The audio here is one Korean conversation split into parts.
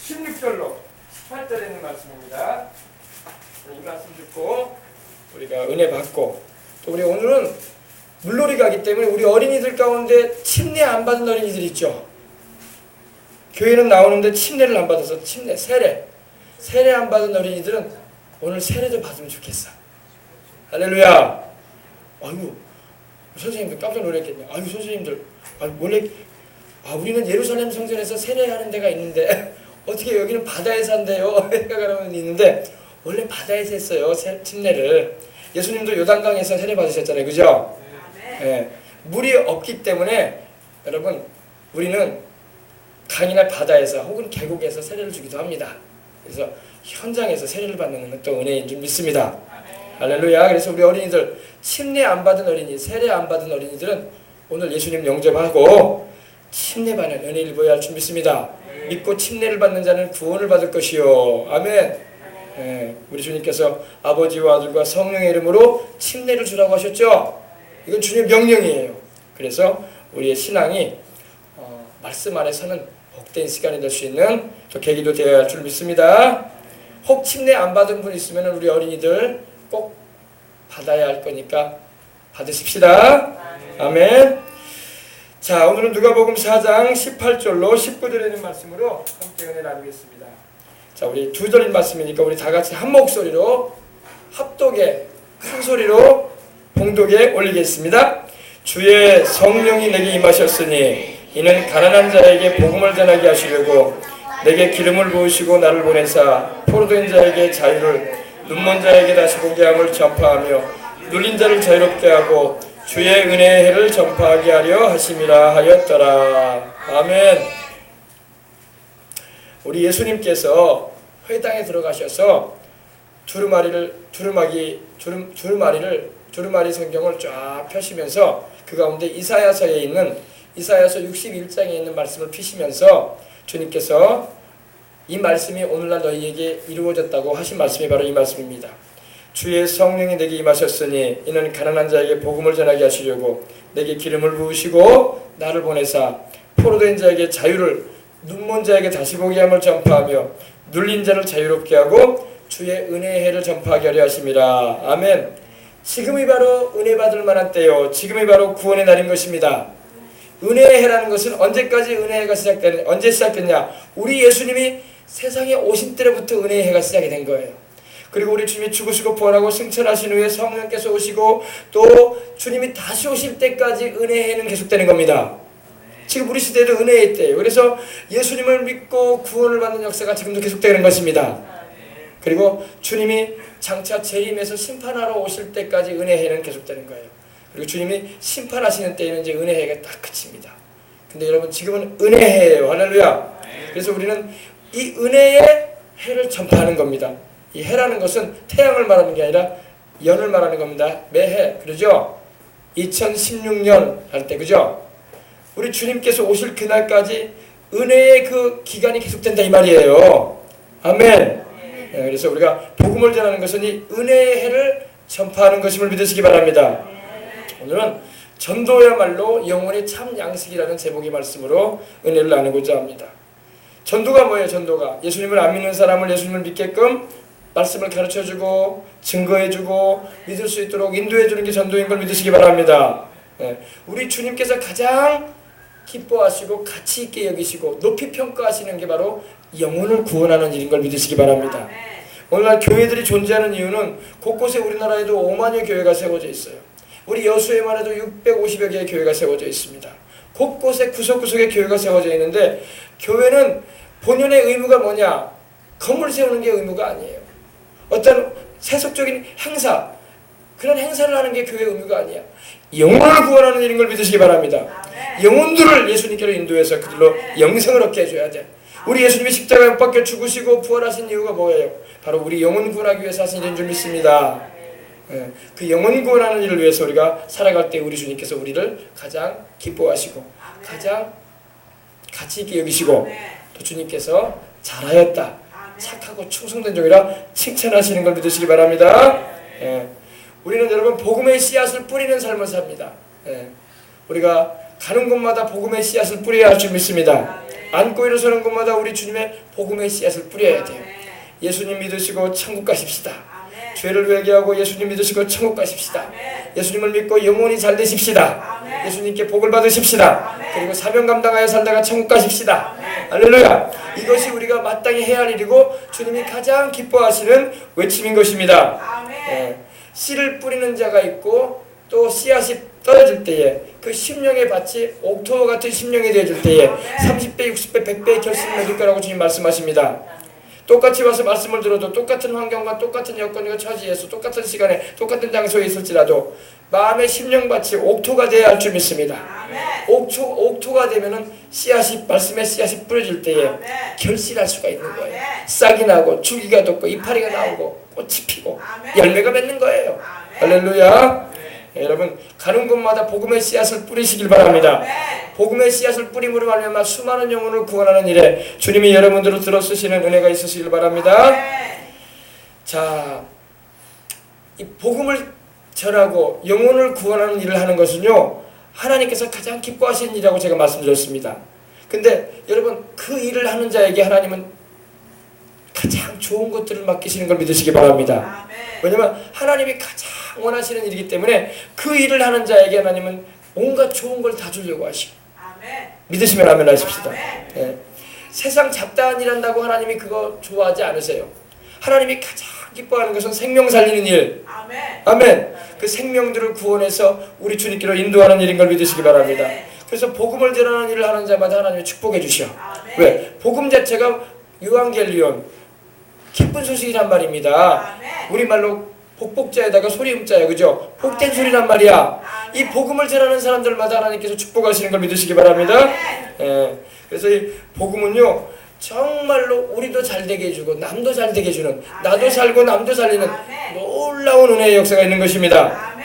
16절로 18절에 있는 말씀입니다. 이 말씀 듣고 우리가 은혜 받고, 또 우리 오늘은 물놀이 가기 때문에 우리 어린이들 가운데 침례 안 받은 어린이들 있죠. 교회는 나오는데 침례를 안 받아서 세례 안 받은 어린이들은 오늘 세례도 받으면 좋겠어. 할렐루야. 아이고, 선생님들 깜짝 놀랐겠네. 아이고, 선생님들, 원래 우리는 예루살렘 성전에서 세례하는 데가 있는데 어떻게 여기는 바다에서 한대요? 생각하는 분 있는데, 원래 바다에서 했어요, 침례를. 예수님도 요단강에서 세례 받으셨잖아요, 그죠? 네. 물이 없기 때문에 여러분, 우리는 강이나 바다에서 혹은 계곡에서 세례를 주기도 합니다. 그래서 현장에서 세례를 받는 건 또 은혜인 줄 믿습니다. 할렐루야. 그래서 우리 어린이들, 침례 안 받은 어린이, 세례 안 받은 어린이들은 오늘 예수님 영접하고 침례 받는 은혜를 보여야 할 줄 믿습니다. 믿고 침례를 받는 자는 구원을 받을 것이요. 아멘. 우리 주님께서 아버지와 아들과 성령의 이름으로 침례를 주라고 하셨죠. 이건 주님의 명령이에요. 그래서 우리의 신앙이 말씀 안에서는 복된 시간이 될 수 있는 또 계기도 되어야 할 줄 믿습니다. 혹 침례 안 받은 분 있으면 우리 어린이들 꼭 받아야 할 거니까 받으십시다. 아멘. 자, 오늘은 누가복음 4장 18절로 19절에 있는 말씀으로 함께 은혜 나누겠습니다. 자, 우리 두 절인 말씀이니까 우리 다 같이 한 목소리로 합독에 큰 소리로 봉독에 올리겠습니다. 주의 성령이 내게 임하셨으니 이는 가난한 자에게 복음을 전하게 하시려고 내게 기름을 부으시고 나를 보내사 포로된 자에게 자유를, 눈먼 자에게 다시 보게 함을 전파하며 눌린 자를 자유롭게 하고 주의 은혜의 해를 전파하게 하려 하심이라 하였더라. 아멘. 우리 예수님께서 회당에 들어가셔서 두루마리 성경을 쫙 펴시면서 그 가운데 이사야서에 있는 이사야서 61장에 있는 말씀을 피시면서 주님께서 이 말씀이 오늘날 너희에게 이루어졌다고 하신 말씀이 바로 이 말씀입니다. 주의 성령이 내게 임하셨으니 이는 가난한 자에게 복음을 전하게 하시려고 내게 기름을 부으시고 나를 보내사 포로된 자에게 자유를, 눈먼 자에게 다시 보게 함을 전파하며 눌린 자를 자유롭게 하고 주의 은혜의 해를 전파하게 하려 하심이라. 아멘. 지금이 바로 은혜 받을 만한 때요, 지금이 바로 구원의 날인 것입니다. 은혜의 해라는 것은 언제까지 은혜의 해가 언제 시작됐냐? 우리 예수님이 세상에 오신 때로부터 은혜의 해가 시작이 된 거예요. 그리고 우리 주님이 죽으시고 부활하고 승천하신 후에 성령께서 오시고 또 주님이 다시 오실 때까지 은혜의 해는 계속되는 겁니다. 지금 우리 시대에도 은혜의 때예요. 그래서 예수님을 믿고 구원을 받는 역사가 지금도 계속되는 것입니다. 그리고 주님이 장차 재림해서 심판하러 오실 때까지 은혜의 해는 계속되는 거예요. 그리고 주님이 심판하시는 때에는 이제 은혜의 해가 딱 그칩니다. 근데 여러분, 지금은 은혜의 해예요. 할렐루야. 그래서 우리는 이 은혜의 해를 전파하는 겁니다. 이 해라는 것은 태양을 말하는 게 아니라 연을 말하는 겁니다. 매해, 그러죠? 2016년 할 때, 그죠? 우리 주님께서 오실 그날까지 은혜의 그 기간이 계속된다 이 말이에요. 아멘. 그래서 우리가 복음을 전하는 것은 이 은혜의 해를 전파하는 것임을 믿으시기 바랍니다. 오늘은 전도야말로 영혼의 참 양식이라는 제목의 말씀으로 은혜를 나누고자 합니다. 전도가 뭐예요? 전도가 예수님을 안 믿는 사람을 예수님을 믿게끔 말씀을 가르쳐주고 증거해주고 믿을 수 있도록 인도해주는 게 전도인 걸 믿으시기 바랍니다. 우리 주님께서 가장 기뻐하시고 가치 있게 여기시고 높이 평가하시는 게 바로 영혼을 구원하는 일인 걸 믿으시기 바랍니다. 오늘날 교회들이 존재하는 이유는 곳곳에 우리나라에도 5만여 교회가 세워져 있어요. 우리 여수에만 해도 650여 개의 교회가 세워져 있습니다. 곳곳에 구석구석에 교회가 세워져 있는데, 교회는 본연의 의무가 뭐냐? 건물 세우는 게 의무가 아니에요. 어떤 세속적인 행사, 그런 행사를 하는 게 교회의 의무가 아니야. 영혼을 구원하는 일인 걸 믿으시기 바랍니다. 영혼들을 예수님께로 인도해서 그들로 영생을 얻게 해줘야 돼. 우리 예수님이 십자가에 못 박혀 죽으시고 부활하신 이유가 뭐예요? 바로 우리 영혼 구원하기 위해서 하신 일인 줄 믿습니다. 그 영혼 구원하는 일을 위해서 우리가 살아갈 때 우리 주님께서 우리를 가장 기뻐하시고 가장 가치 있게 여기시고 또 주님께서 잘하였다, 착하고 충성된 종이라 칭찬하시는 걸 믿으시기 바랍니다. 우리는 여러분 복음의 씨앗을 뿌리는 삶을 삽니다. 우리가 가는 곳마다 복음의 씨앗을 뿌려야 할 줄 믿습니다. 앉고 일어서는 곳마다 우리 주님의 복음의 씨앗을 뿌려야 돼요. 예수님 믿으시고 천국 가십시다. 죄를 회개하고 예수님 믿으시고 천국 가십시다. 예수님을 믿고 영원히 잘 되십시다. 예수님께 복을 받으십시다. 그리고 사명 감당하여 살다가 천국 가십시다. 할렐루야. 이것이 우리가 마땅히 해야 할 일이고 주님이 가장 기뻐하시는 외침인 것입니다. 씨를 뿌리는 자가 있고 또 씨앗이 떨어질 때에 그 심령의 밭이 옥토와 같은 심령이 되어질 때에 30배, 60배, 100배의 결실을 맺을 거라고 주님 말씀하십니다. 똑같이 와서 말씀을 들어도 똑같은 환경과 똑같은 여건과 처지에서 똑같은 시간에 똑같은 장소에 있을지라도 마음의 심령밭이 옥토가 되어야 할 줄 믿습니다. 옥토가 되면은 씨앗이, 말씀의 씨앗이 뿌려질 때에 결실할 수가 있는 거예요. 싹이 나고 줄기가 돋고 이파리가 나오고 꽃이 피고 열매가 맺는 거예요. 할렐루야. 여러분 가는 곳마다 복음의 씨앗을 뿌리시길 바랍니다. 복음의 씨앗을 뿌림으로 말미암아 수많은 영혼을 구원하는 일에 주님이 여러분들을 들어쓰시는 은혜가 있으시길 바랍니다. 자, 이 복음을 전하고 영혼을 구원하는 일을 하는 것은요 하나님께서 가장 기뻐하시는 일이라고 제가 말씀드렸습니다. 근데 여러분 그 일을 하는 자에게 하나님은 가장 좋은 것들을 맡기시는 걸 믿으시기 바랍니다. 왜냐하면 하나님이 가장 원하시는 일이기 때문에 그 일을 하는 자에게 하나님은 온갖 좋은 걸 다 주려고 하시고 믿으시면 아멘 하십시다. 세상 잡다한 일 한다고 하나님이 그거 좋아하지 않으세요. 하나님이 가장 기뻐하는 것은 생명 살리는 일. 아멘. 그 생명들을 구원해서 우리 주님께로 인도하는 일인 걸 믿으시기 바랍니다. 그래서 복음을 전하는 일을 하는 자마다 하나님이 축복해 주셔. 왜? 복음 자체가 유앙겔리온, 기쁜 소식이란 말입니다. 우리말로 복복자에다가 소리음자야, 그죠? 복된 소리란 말이야. 이 복음을 전하는 사람들마다 하나님께서 축복하시는 걸 믿으시기 바랍니다. 그래서 이 복음은요 정말로 우리도 잘되게 해주고 남도 잘되게 해주는, 나도 살고 남도 살리는 놀라운 은혜의 역사가 있는 것입니다.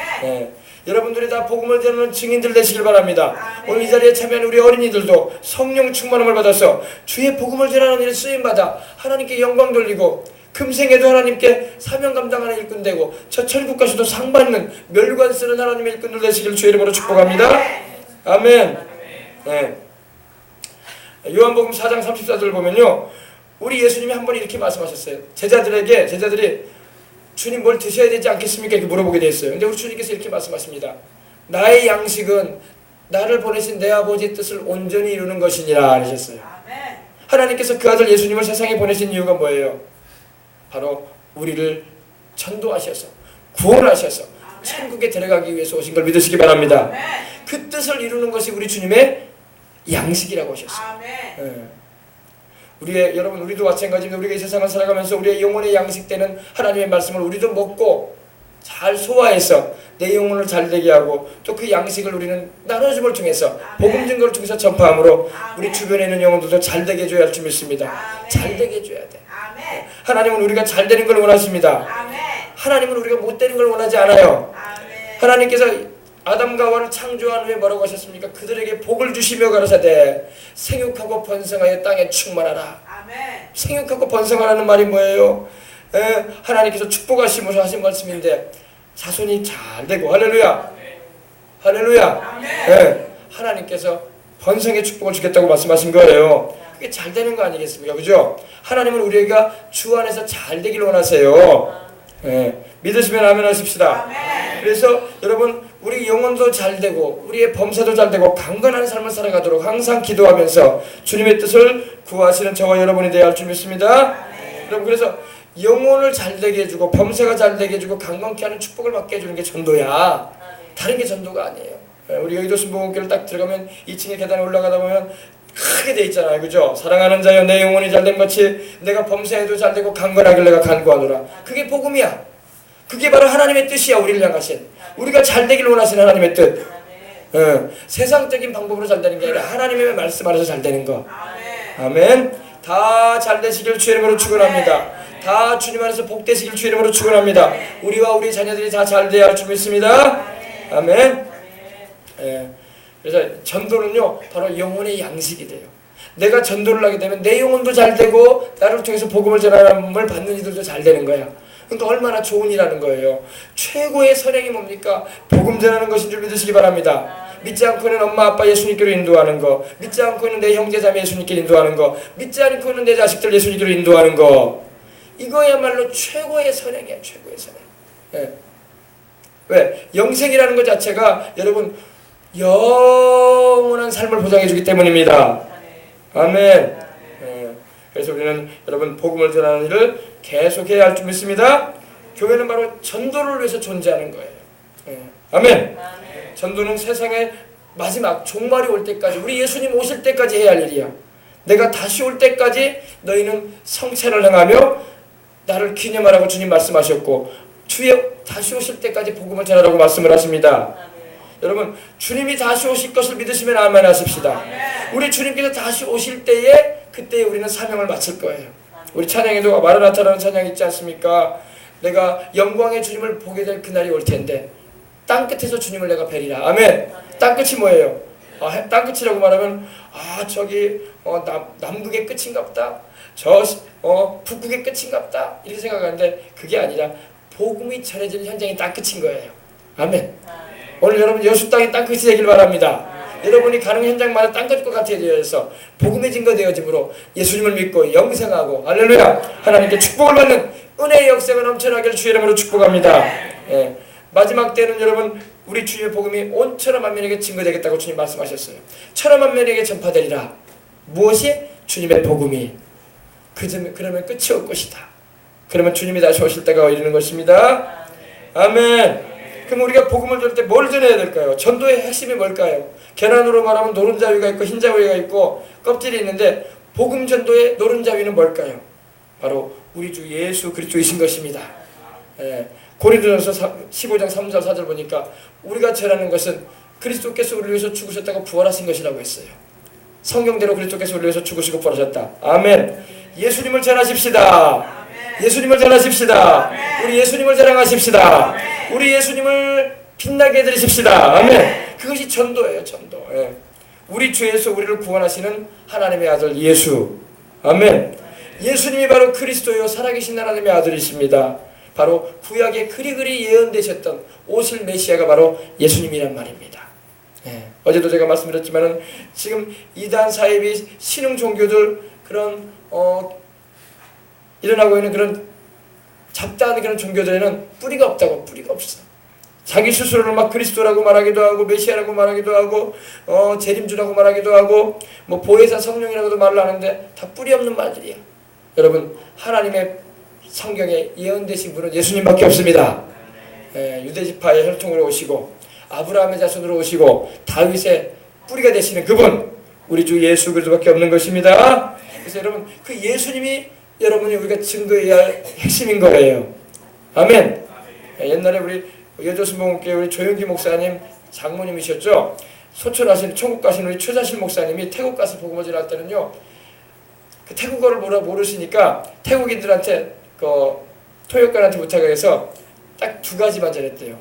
여러분들이 다 복음을 전하는 증인들 되시길 바랍니다. 오늘 이 자리에 참여한 우리 어린이들도 성령 충만함을 받아서 주의 복음을 전하는 일에 쓰임받아 하나님께 영광 돌리고 금생에도 하나님께 사명 감당하는 일꾼 되고 저 천국 가서도 상 받는 멸관 쓰는 하나님의 일꾼들 되시길 주의 이름으로 축복합니다. 아멘. 요한복음 4장 34절을 보면요 우리 예수님이 한 번 이렇게 말씀하셨어요. 제자들이 주님 뭘 드셔야 되지 않겠습니까? 이렇게 물어보게 됐어요. 근데 우리 주님께서 이렇게 말씀하십니다. 나의 양식은 나를 보내신 내 아버지의 뜻을 온전히 이루는 것이니라 하셨어요. 하나님께서 그 아들 예수님을 세상에 보내신 이유가 뭐예요? 바로 우리를 전도하셔서 구원하셔서 천국에 데려가기 위해서 오신 걸 믿으시기 바랍니다. 그 뜻을 이루는 것이 우리 주님의 양식이라고 하셨어요. 여러분 우리도 마찬가지입니다. 우리가 이 세상을 살아가면서 우리의 영혼의 양식되는 하나님의 말씀을 우리도 먹고 잘 소화해서 내 영혼을 잘되게 하고 또 그 양식을 우리는 나눠줌을 통해서 복음 증거를 통해서 전파함으로 우리 주변에 있는 영혼들도 잘되게 해줘야 할 줄 믿습니다. 잘되게 해줘야 돼. 하나님은 우리가 잘되는 걸 원하십니다. 하나님은 우리가 못되는 걸 원하지 않아요. 하나님께서 아담과 하와를 창조한 후에 뭐라고 하셨습니까? 그들에게 복을 주시며 가라사대 생육하고 번성하여 땅에 충만하라. 생육하고 번성하라는 말이 뭐예요? 하나님께서 축복하시면서 하신 말씀인데 자손이 잘 되고 할렐루야. 할렐루야. 하나님께서 번성의 축복을 주겠다고 말씀하신 거예요. 그게 잘 되는 거 아니겠습니까? 그죠? 하나님은 우리가 주 안에서 잘 되길 원하세요. 믿으시면 아멘 하십시다. 그래서 여러분 우리 영혼도 잘되고 우리의 범사도 잘되고 강건한 삶을 살아가도록 항상 기도하면서 주님의 뜻을 구하시는 저와 여러분이 되어야 할 줄 믿습니다. 여러분 그래서 영혼을 잘되게 해주고 범사가 잘되게 해주고 강건케 하는 축복을 받게 해주는 게 전도야. 다른 게 전도가 아니에요. 우리 여의도 순복음교회를 딱 들어가면 2층에 계단에 올라가다 보면 크게 돼 있잖아요. 그죠? 사랑하는 자여 내 영혼이 잘된 같이 내가 범사에도 잘되고 강건하길 내가 간구하노라. 그게 복음이야. 그게 바로 하나님의 뜻이야. 우리를 향하신 우리가 잘되길 원하시는 하나님의 뜻. 세상적인 방법으로 잘되는 게 아니라 하나님의 말씀 안에서 잘되는 거. 아멘. 다 잘되시길 주의 이름으로 축원합니다. 다 주님 안에서 복되시길 주의 이름으로 축원합니다. 우리와 우리 자녀들이 다 잘되어야 할 줄 믿습니다. 아멘. 그래서 전도는요 바로 영혼의 양식이 돼요. 내가 전도를 하게 되면 내 영혼도 잘 되고 나를 통해서 복음을 전함을 받는 이들도 잘 되는 거야. 그러니까 얼마나 좋은 일하는 거예요. 최고의 선행이 뭡니까? 복음 전하는 것인 줄 믿으시기 바랍니다. 믿지 않고는 엄마 아빠 예수님께로 인도하는 거, 믿지 않고는 내 형제 자매 예수님께 인도하는 거, 믿지 않고는 내 자식들 예수님께로 인도하는 거, 이거야말로 최고의 선행이야. 최고의 선행. 예. 왜? 영생이라는 것 자체가 여러분 영원한 삶을 보장해 주기 때문입니다. 아멘. 예. 그래서 우리는 여러분 복음을 전하는 일을 계속해야 할 줄 믿습니다. 교회는 바로 전도를 위해서 존재하는 거예요. 예. 아멘. 전도는 세상의 마지막 종말이 올 때까지, 우리 예수님 오실 때까지 해야 할 일이야. 내가 다시 올 때까지 너희는 성찬을 행하며 나를 기념하라고 주님 말씀하셨고, 주의 다시 오실 때까지 복음을 전하라고 말씀을 하십니다. 여러분, 주님이 다시 오실 것을 믿으시면 아멘 하십시다. 우리 주님께서 다시 오실 때에, 그때에 우리는 사명을 마칠 거예요. 우리 찬양에도 마라나타라는 찬양 있지 않습니까? 내가 영광의 주님을 보게 될 그날이 올 텐데 땅끝에서 주님을 내가 뵈리라. 아멘. 땅끝이 뭐예요? 땅끝이라고 말하면 저기 남극의 끝인가 보다, 북극의 끝인가 보다, 이렇게 생각하는데 그게 아니라 복음이 전해지는 현장이 땅끝인 거예요. 아멘. 오늘 여러분 여수 땅이 땅끝이 되길 바랍니다. 여러분이 가는 현장마다 땅끝과 같아져서 복음의 증거 되어짐으로 예수님을 믿고 영생하고, 할렐루야, 하나님께 축복을 받는 은혜의 역사가 넘쳐나기를 주의 이름으로 축복합니다. 예. 마지막 때는 여러분 우리 주님의 복음이 온 천하 만민에게 증거되겠다고 주님 말씀하셨어요. 천하 만민에게 전파되리라. 무엇이? 주님의 복음이. 그러면 끝이 올 것이다. 그러면 주님이 다시 오실 때가 이르는 것입니다. 아멘. 그럼 우리가 복음을 전할 때 뭘 전해야 될까요? 전도의 핵심이 뭘까요? 계란으로 말하면 노른자위가 있고 흰자위가 있고 껍질이 있는데, 복음 전도의 노른자위는 뭘까요? 바로 우리 주 예수 그리스도이신 것입니다. 예. 고린도전서 15장 3절 4절 보니까 우리가 전하는 것은 그리스도께서 우리를 위해서 죽으셨다고 부활하신 것이라고 했어요. 성경대로 그리스도께서 우리를 위해서 죽으시고 부활하셨다. 아멘. 예수님을 전하십시다. 예수님을 전하십시다. 우리 예수님을 자랑하십시다. 우리 예수님을 빛나게 해드리십시다. 아멘. 그것이 전도예요. 전도. 예. 우리 주에서 우리를 구원하시는 하나님의 아들 예수. 아멘. 예수님이 바로 그리스도요 살아계신 하나님의 아들이십니다. 바로 구약에 그리 예언되셨던 오실 메시아가 바로 예수님이란 말입니다. 예. 어제도 제가 말씀드렸지만은 지금 이단 사이비 신흥 종교들 그런 일어나고 있는 그런 잡다한 그런 종교들에는 뿌리가 없다고. 뿌리가 없어. 자기 스스로를 막 그리스도라고 말하기도 하고 메시아라고 말하기도 하고 재림주라고 말하기도 하고 뭐 보혜사 성령이라고도 말을 하는데 다 뿌리 없는 말들이야. 여러분, 하나님의 성경에 예언되신 분은 예수님밖에 없습니다. 예, 유대지파의 혈통으로 오시고 아브라함의 자손으로 오시고 다윗의 뿌리가 되시는 그분, 우리 주 예수 그리스도밖에 없는 것입니다. 그래서 여러분, 그 예수님이 여러분이 우리가 증거해야 할 핵심인 거예요. 아멘. 옛날에 우리 여조순복음교회 우리 조영기 목사님 장모님이셨죠. 소출 하신 천국 가신 우리 최자실 목사님이 태국 가서 복음을 전할 때는요, 그 태국어를 모르시니까 태국인들한테 토역관한테 부탁해서 딱 2가지만 전했대요.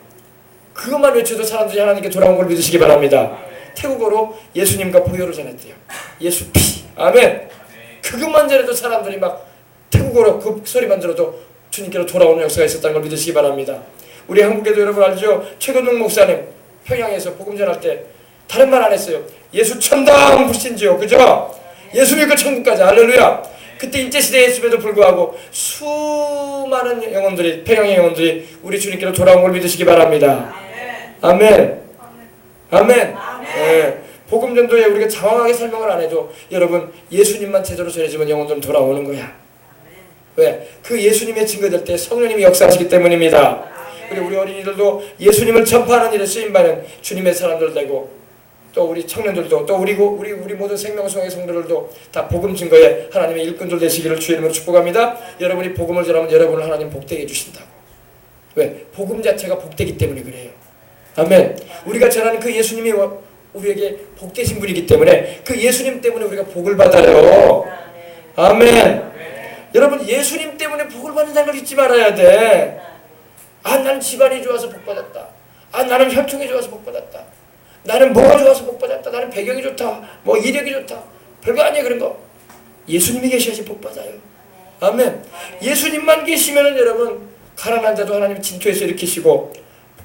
그것만 외쳐도 사람들이 하나님께 돌아온 걸 믿으시기 바랍니다. 태국어로 예수님과 보혈을 전했대요. 예수 피. 아멘. 그것만 전해도 사람들이 막 태국어로 그 소리만 들어도 주님께로 돌아오는 역사가 있었다는 걸 믿으시기 바랍니다. 우리 한국에도 여러분 알죠? 최근동 목사님 평양에서 복음 전할 때 다른 말 안 했어요. 예수 천당 불신지요. 그죠? 예수 믿고 천국 가자. 할렐루야. 그때 일제시대에 있음에도 불구하고 수많은 영혼들이, 평양의 영혼들이 우리 주님께로 돌아온 걸 믿으시기 바랍니다. 아멘. 아멘. 예. 복음 전도에 우리가 장황하게 설명을 안 해도 여러분 예수님만 제대로 전해주면 영혼들은 돌아오는 거야. 왜? 그 예수님의 증거될 때 성령님이 역사하시기 때문입니다. 그리고 우리 어린이들도 예수님을 전파하는 일에 쓰임받는 주님의 사람들 되고, 또 우리 청년들도, 또 우리 모든 생명성의 성도들도 다 복음 증거에 하나님의 일꾼들 되시기를 주의 이름으로 축복합니다. 여러분이 복음을 전하면 여러분을 하나님 복되게 해주신다고. 왜? 복음 자체가 복되기 때문에 그래요. 아멘. 우리가 전하는 그 예수님이 우리에게 복되신 분이기 때문에 그 예수님 때문에 우리가 복을 받아요. 아멘. 여러분, 예수님 때문에 복을 받는다는 걸 잊지 말아야 돼. 나는 집안이 좋아서 복 받았다. 나는 혈통이 좋아서 복 받았다. 나는 뭐가 좋아서 복 받았다. 나는 배경이 좋다. 뭐 이력이 좋다. 별거 아니야 그런 거. 예수님이 계셔야지 복 받아요. 아멘. 예수님만 계시면은 여러분 가난한 자도 하나님 진토에서 일으키시고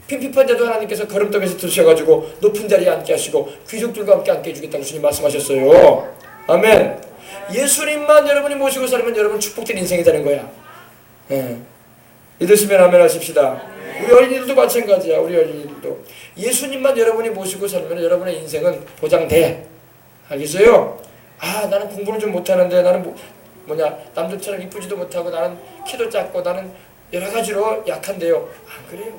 핀피판자도 하나님께서 걸음더미에서 들으셔가지고 높은 자리에 앉게 하시고 귀족들과 함께 앉게 해주겠다고 주님 말씀하셨어요. 아멘. 예수님만 여러분이 모시고 살면 여러분 축복된 인생이 되는 거야. 예. 믿으시면 아멘 하십시다. 우리 어린이들도 마찬가지야. 우리 어린이들도 예수님만 여러분이 모시고 살면 여러분의 인생은 보장돼. 알겠어요? 아, 나는 공부를 좀 못하는데, 나는 남들처럼 이쁘지도 못하고, 나는 키도 작고, 나는 여러 가지로 약한데요. 아, 그래요?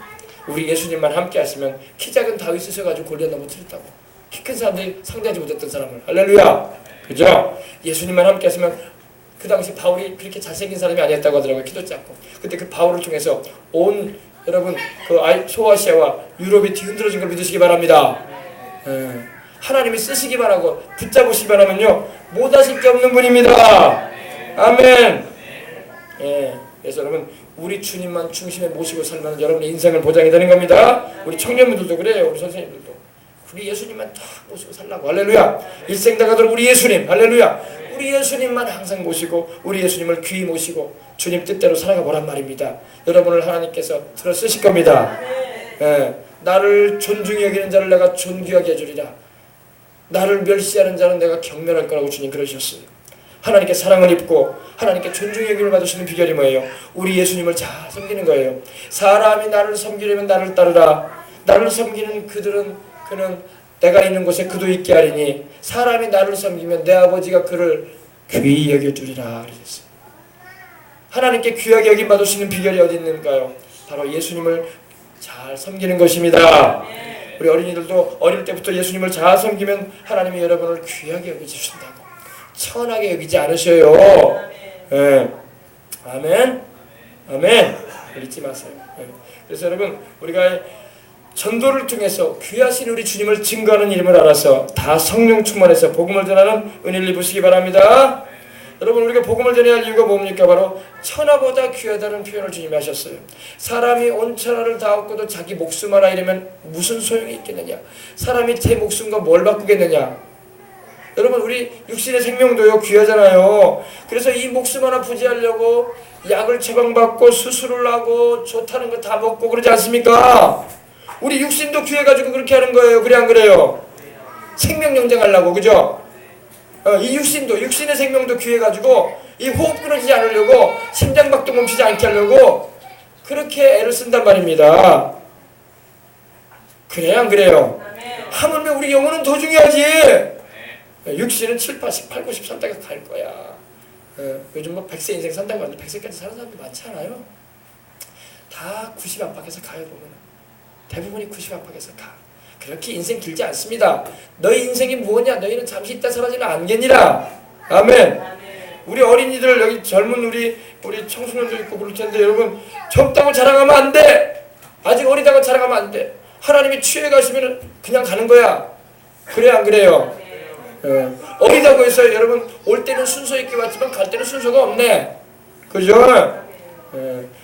우리 예수님만 함께 하시면 키 작은 다윗 쓰셔가지고 골리앗 넘어뜨렸다고. 키 큰 사람들이 상대하지 못했던 사람을. 할렐루야. 그죠? 예수님만 함께 하시면, 그 당시 바울이 그렇게 잘생긴 사람이 아니었다고 하더라고요. 키도 작고. 근데 그 바울을 통해서 온 여러분 그 소아시아와 유럽이 뒤흔들어진 걸 믿으시기 바랍니다. 하나님이 쓰시기만 하고 붙잡으시기만 하면요 못하실 게 없는 분입니다. 아멘. 예. 그래서 여러분 우리 주님만 중심에 모시고 살면 여러분의 인생을 보장이 되는 겁니다. 우리 청년분들도 그래요. 우리 선생님들도 우리 예수님만 딱 모시고 살라고. 할렐루야. 일생 다가도록 우리 예수님. 할렐루야. 우리 예수님만 항상 모시고 우리 예수님을 귀히 모시고 주님 뜻대로 살아가 보란 말입니다. 여러분을 하나님께서 들어 쓰실 겁니다. 예. 나를 존중히 여기는 자를 내가 존귀하게 해주리라. 나를 멸시하는 자는 내가 경멸할 거라고 주님 그러셨어요. 하나님께 사랑을 입고 하나님께 존중의 여김을 받으시는 비결이 뭐예요? 우리 예수님을 잘 섬기는 거예요. 사람이 나를 섬기려면 나를 따르라. 나를 섬기는 그는 내가 있는 곳에 그도 있게 하리니 사람이 나를 섬기면 내 아버지가 그를 귀히 여겨주리라 그러셨어요. 하나님께 귀하게 여김 받으시는 비결이 어디 있는가요? 바로 예수님을 잘 섬기는 것입니다. 우리 어린이들도 어릴 때부터 예수님을 잘 섬기면 하나님이 여러분을 귀하게 여겨주신다고. 천하게 여기지 않으셔요. 예. 아멘. 아멘. 잊지 마세요. 예. 그래서 여러분 우리가 전도를 통해서 귀하신 우리 주님을 증거하는 이름을 알아서 다 성령 충만해서 복음을 전하는 은혜를 입으시기 바랍니다. 여러분 우리가 복음을 전해야 할 이유가 뭡니까? 바로 천하보다 귀하다는 표현을 주님이 하셨어요. 사람이 온 천하를 다 얻고도 자기 목숨 하나 잃으면 무슨 소용이 있겠느냐. 사람이 제 목숨과 뭘 바꾸겠느냐. 여러분 우리 육신의 생명도요 귀하잖아요. 그래서 이 목숨 하나 부지하려고 약을 처방받고 수술을 하고 좋다는 거 다 먹고 그러지 않습니까? 우리 육신도 귀해가지고 그렇게 하는 거예요. 그래 안 그래요? 생명 연장하려고. 그죠? 이 육신의 생명도 귀해가지고 이 호흡 끊어지지 않으려고 심장박동 멈추지 않게 하려고 그렇게 애를 쓴단 말입니다. 그래요 안 그래요? 하물며 우리 영혼은 더 중요하지. 육신은 7, 80, 8, 90 살다가 갈 거야. 요즘 100세 인생 산다고 하는데 100세까지 사는 사람들 많지 않아요? 다 90 안팎에서 가요. 보면 대부분이 90 안팎에서 가. 그렇게 인생 길지 않습니다. 너희 인생이 무엇냐? 너희는 잠시 있다 사라지는 않겠니라. 아멘. 우리 어린이들 여기 젊은 우리 청소년도 있고 그럴 텐데 여러분 젊다고 자랑하면 안 돼. 아직 어리다고 자랑하면 안 돼. 하나님이 취해 가시면 그냥 가는 거야. 그래 안 그래요? 어리다고 해서 여러분 올 때는 순서 있게 왔지만 갈 때는 순서가 없네. 그죠?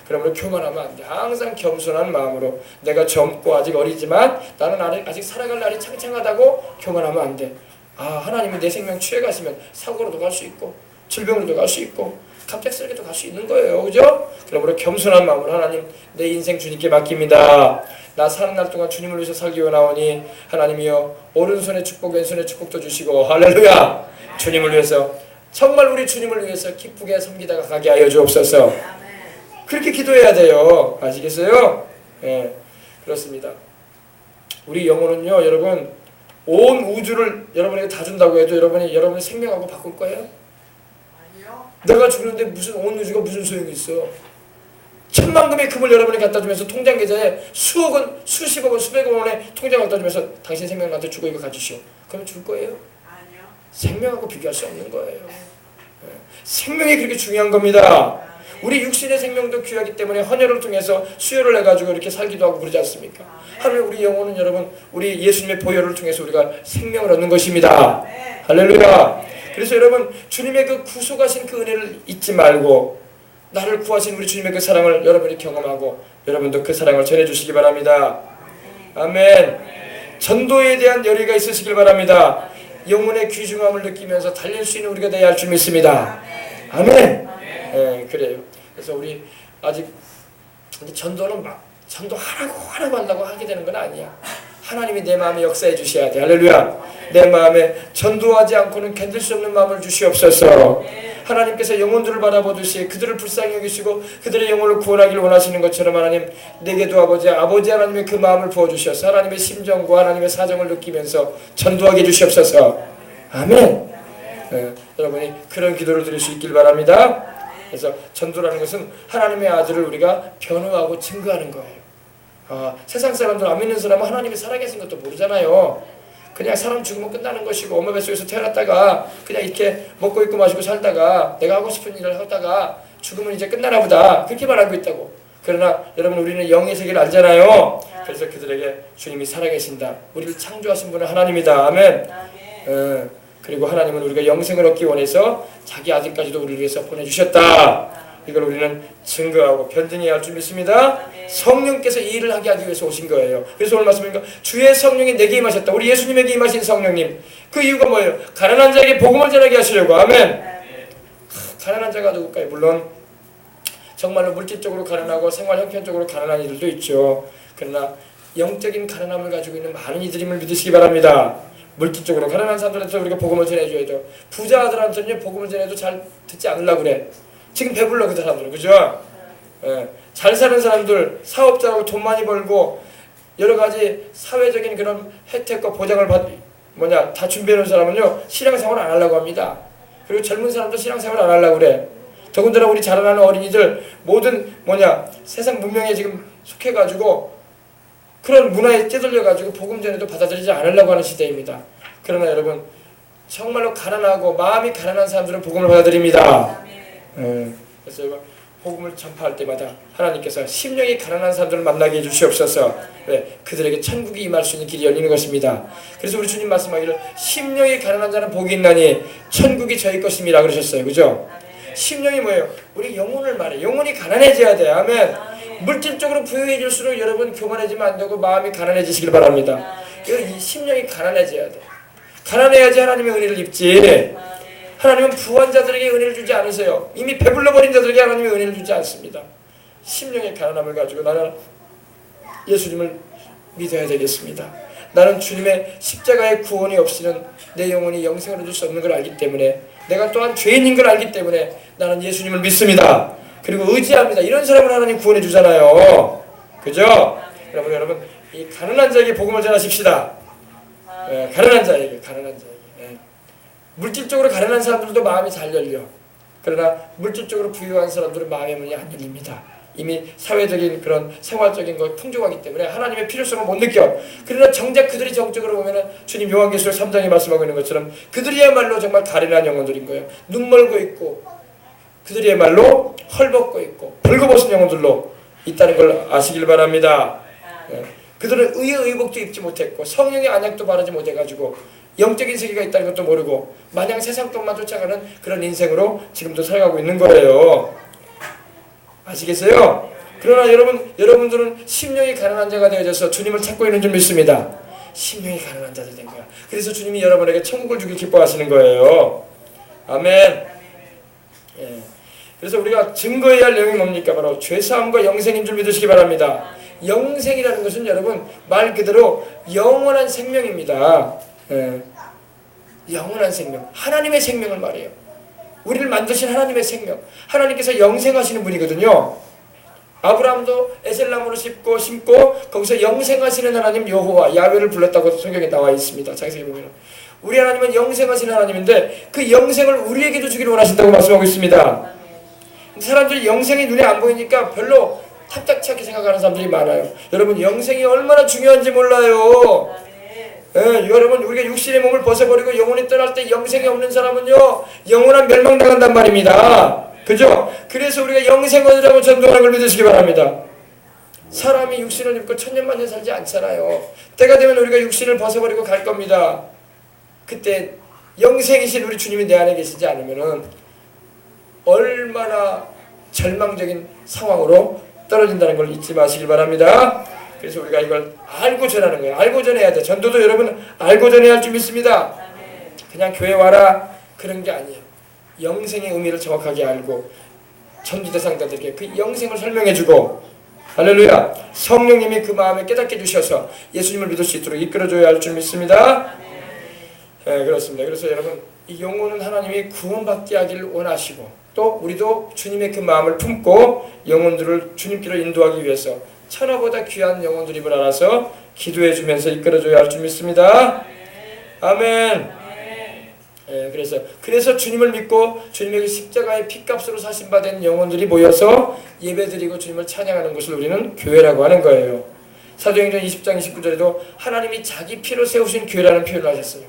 그러므로 교만하면 안 돼. 항상 겸손한 마음으로 내가 젊고 아직 어리지만 나는 아직 살아갈 날이 창창하다고 교만하면 안 돼. 아 하나님이 내 생명 취해가시면 사고로도 갈 수 있고 질병으로도 갈 수 있고 갑작스럽게도 갈 수 있는 거예요. 그죠? 그러므로 겸손한 마음으로 하나님 내 인생 주님께 맡깁니다. 나 사는 날 동안 주님을 위해서 살기 원하오니 하나님이여 오른손에 축복 왼손에 축복도 주시고 할렐루야. 주님을 위해서 정말 우리 주님을 위해서 기쁘게 섬기다가 가게 하여 주옵소서. 그렇게 기도해야 돼요. 아시겠어요? 예, 그렇습니다. 우리 영혼은요, 여러분, 온 우주를 여러분에게 다 준다고 해도 여러분의 생명하고 바꿀 거예요? 아니요. 내가 죽는데 무슨 온 우주가 무슨 소용이 있어? 천만금의 금을 여러분에게 갖다 주면서 통장 계좌에 수억 원, 수십억 원, 수백억 원의 통장을 갖다 주면서 당신 생명 나한테 주고 이거 가주시오. 그러면 줄 거예요? 아니요. 생명하고 비교할 수 없는 거예요. 예, 생명이 그렇게 중요한 겁니다. 우리 육신의 생명도 귀하기 때문에 헌혈을 통해서 수혈을 해가지고 이렇게 살기도 하고 그러지 않습니까? 하루에 우리 영혼은 여러분 우리 예수님의 보혈을 통해서 우리가 생명을 얻는 것입니다. 할렐루야. 그래서 여러분 주님의 그 구속하신 그 은혜를 잊지 말고 나를 구하신 우리 주님의 그 사랑을 여러분이 경험하고 여러분도 그 사랑을 전해주시기 바랍니다. 아멘. 전도에 대한 열의가 있으시길 바랍니다. 영혼의 귀중함을 느끼면서 달릴 수 있는 우리가 되어야 할 줄 믿습니다. 아멘. 네, 그래요. 그래서 우리 아직 전도는 막 전도하라고 한다고 하게 되는 건 아니야. 하나님이 내 마음에 역사해 주셔야 돼. 할렐루야. 내 마음에 전도하지 않고는 견딜 수 없는 마음을 주시옵소서. 하나님께서 영혼들을 바라보듯이 그들을 불쌍히 여기시고 그들의 영혼을 구원하기를 원하시는 것처럼 하나님 내게도 아버지 하나님의 그 마음을 부어주셔서 하나님의 심정과 하나님의 사정을 느끼면서 전도하게 해주시옵소서. 아멘. 여러분이 그런 기도를 드릴 수 있길 바랍니다. 그래서 전도라는 것은 하나님의 아들을 우리가 변호하고 증거하는 거예요. 세상 사람들 안 믿는 사람은 하나님이 살아계신 것도 모르잖아요. 그냥 사람 죽으면 끝나는 것이고 엄마 뱃속에서 태어났다가 그냥 이렇게 먹고 입고 마시고 살다가 내가 하고 싶은 일을 하다가 죽으면 이제 끝나나 보다 그렇게만 알고 있다고. 그러나 여러분 우리는 영의 세계를 알잖아요. 그래서 그들에게 주님이 살아계신다. 우리를 창조하신 분은 하나님이다. 아멘. 그리고 하나님은 우리가 영생을 얻기 원해서 자기 아들까지도 우리를 위해서 보내주셨다. 이걸 우리는 증거하고 변증해야 할 줄 믿습니다. 성령께서 이 일을 하게 하기 위해서 오신 거예요. 그래서 오늘 말씀이니까 주의 성령이 내게 임하셨다. 우리 예수님에게 임하신 성령님. 그 이유가 뭐예요? 가난한 자에게 복음을 전하게 하시려고. 아멘. 가난한 자가 누굴까요? 물론 정말로 물질적으로 가난하고 생활 형편적으로 가난한 이들도 있죠. 그러나 영적인 가난함을 가지고 있는 많은 이들임을 믿으시기 바랍니다. 물질적으로 가난한 사람들한테 우리가 복음을 전해줘야죠. 부자 아들한테는 복음을 전해도 잘 듣지 않으려고 그래. 지금 배불러 그 사람들은. 그죠? 잘 사는 사람들, 사업자라고 돈 많이 벌고 여러 가지 사회적인 그런 혜택과 보장을 다 준비해놓은 사람은요 신앙생활 안 하려고 합니다. 그리고 젊은 사람도 신앙생활 안 하려고 그래. 더군다나 우리 자라나는 어린이들 모든 세상 문명에 지금 속해가지고 그런 문화에 찌들려가지고 복음 전에도 받아들이지 않으려고 하는 시대입니다. 그러나 여러분 정말로 가난하고 마음이 가난한 사람들은 복음을 받아들입니다. 그래서 복음을 전파할 때마다 하나님께서 심령이 가난한 사람들을 만나게 해주시옵소서. 그들에게 천국이 임할 수 있는 길이 열리는 것입니다. 그래서 우리 주님 말씀하기를 심령이 가난한 자는 복이 있나니 천국이 저희 것입니다 그러셨어요. 그죠? 심령이 뭐예요? 우리 영혼을 말해. 영혼이 가난해져야 돼. 아멘. 물질적으로 부유해질수록 여러분 교만해지면 안 되고 마음이 가난해지시길 바랍니다. 이 심령이 가난해져야 돼. 가난해야지 하나님의 은혜를 입지. 하나님은 부한 자들에게 은혜를 주지 않으세요. 이미 배불러버린 자들에게 하나님의 은혜를 주지 않습니다. 심령의 가난함을 가지고 나는 예수님을 믿어야 되겠습니다. 나는 주님의 십자가의 구원이 없이는 내 영혼이 영생을 얻을 수 없는 걸 알기 때문에 내가 또한 죄인인 걸 알기 때문에 나는 예수님을 믿습니다. 그리고 의지합니다. 이런 사람을 하나님 구원해 주잖아요. 그죠? 여러분 이 가난한 자에게 복음을 전하십시다. 가난한 자에게. 물질적으로 가난한 사람들도 마음이 잘 열려. 그러나 물질적으로 부유한 사람들은 마음의 문이 안 열립니다. 이미 사회적인 그런 생활적인 것 풍족하기 때문에 하나님의 필요성을 못 느껴. 그러나 정작 그들이 정적으로 보면은 주님 요한계시록 3장에 말씀하고 있는 것처럼 그들이야말로 정말 가련한 영혼들인 거예요. 눈 멀고 있고 그들이야말로 헐벗고 있고 벌거벗은 영혼들로 있다는 걸 아시길 바랍니다. 그들은 의의 의복도 입지 못했고 성령의 안약도 바르지 못해가지고 영적인 세계가 있다는 것도 모르고 마냥 세상 것만 쫓아가는 그런 인생으로 지금도 살아가고 있는 거예요. 아시겠어요? 그러나 여러분들은 심령이 가난한 자가 되어져서 주님을 찾고 있는 줄 믿습니다. 심령이 가난한 자들 된 거야. 그래서 주님이 여러분에게 천국을 주길 기뻐하시는 거예요. 아멘. 그래서 우리가 증거해야 할 내용이 뭡니까? 바로 죄사함과 영생인 줄 믿으시기 바랍니다. 영생이라는 것은 여러분 말 그대로 영원한 생명입니다. 영원한 생명, 하나님의 생명을 말해요. 우리를 만드신 하나님의 생명, 하나님께서 영생하시는 분이거든요. 아브라함도 에셀나무로 심고 거기서 영생하시는 하나님 여호와 야훼를 불렀다고 성경에 나와 있습니다. 창세기 보면 우리 하나님은 영생하시는 하나님인데 그 영생을 우리에게도 주기를 원하신다고 말씀하고 있습니다. 사람들이 영생이 눈에 안 보이니까 별로 탐탁치 않게 생각하는 사람들이 많아요. 여러분 영생이 얼마나 중요한지 몰라요. 여러분 우리가 육신의 몸을 벗어버리고 영혼이 떠날 때 영생이 없는 사람은요 영원한 멸망당한단 말입니다. 그죠? 그래서 우리가 영생 얻으라고 전도하는 걸 믿으시기 바랍니다. 사람이 육신을 입고 천년만년 살지 않잖아요. 때가 되면 우리가 육신을 벗어버리고 갈 겁니다. 그때 영생이신 우리 주님이 내 안에 계시지 않으면은 얼마나 절망적인 상황으로 떨어진다는 걸 잊지 마시길 바랍니다. 그래서 우리가 이걸 알고 전하는 거예요. 알고 전해야 돼. 전도도 여러분 알고 전해야 할 줄 믿습니다. 그냥 교회 와라 그런 게 아니에요. 영생의 의미를 정확하게 알고 전도 대상자들에게 그 영생을 설명해주고 할렐루야. 성령님이 그 마음에 깨닫게 주셔서 예수님을 믿을 수 있도록 이끌어줘야 할 줄 믿습니다. 네, 그렇습니다. 그래서 여러분, 이 영혼은 하나님이 구원받게 하기를 원하시고, 또 우리도 주님의 그 마음을 품고 영혼들을 주님께로 인도하기 위해서 천하보다 귀한 영혼들임을 알아서 기도해 주면서 이끌어줘야 할 줄 믿습니다. 아멘. 그래서 주님을 믿고 주님의 십자가의 피값으로 사신받은 영혼들이 모여서 예배드리고 주님을 찬양하는 것을 우리는 교회라고 하는 거예요. 사도행전 20장 29절에도 하나님이 자기 피로 세우신 교회라는 표현을 하셨어요.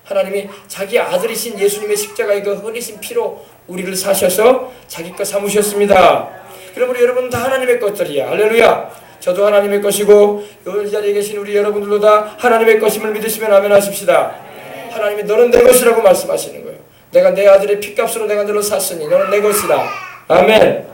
하나님이 자기 아들이신 예수님의 십자가의 그 흘리신 피로 우리를 사셔서 자기 것 삼으셨습니다. 그럼 우리 여러분 다 하나님의 것들이야. 할렐루야. 저도 하나님의 것이고 이 자리에 계신 우리 여러분들도 다 하나님의 것임을 믿으시면 아멘 하십시다. 하나님이 너는 내 것이라고 말씀하시는 거예요. 내가 내 아들의 피값으로 내가 너를 샀으니 너는 내 것이다. 아멘.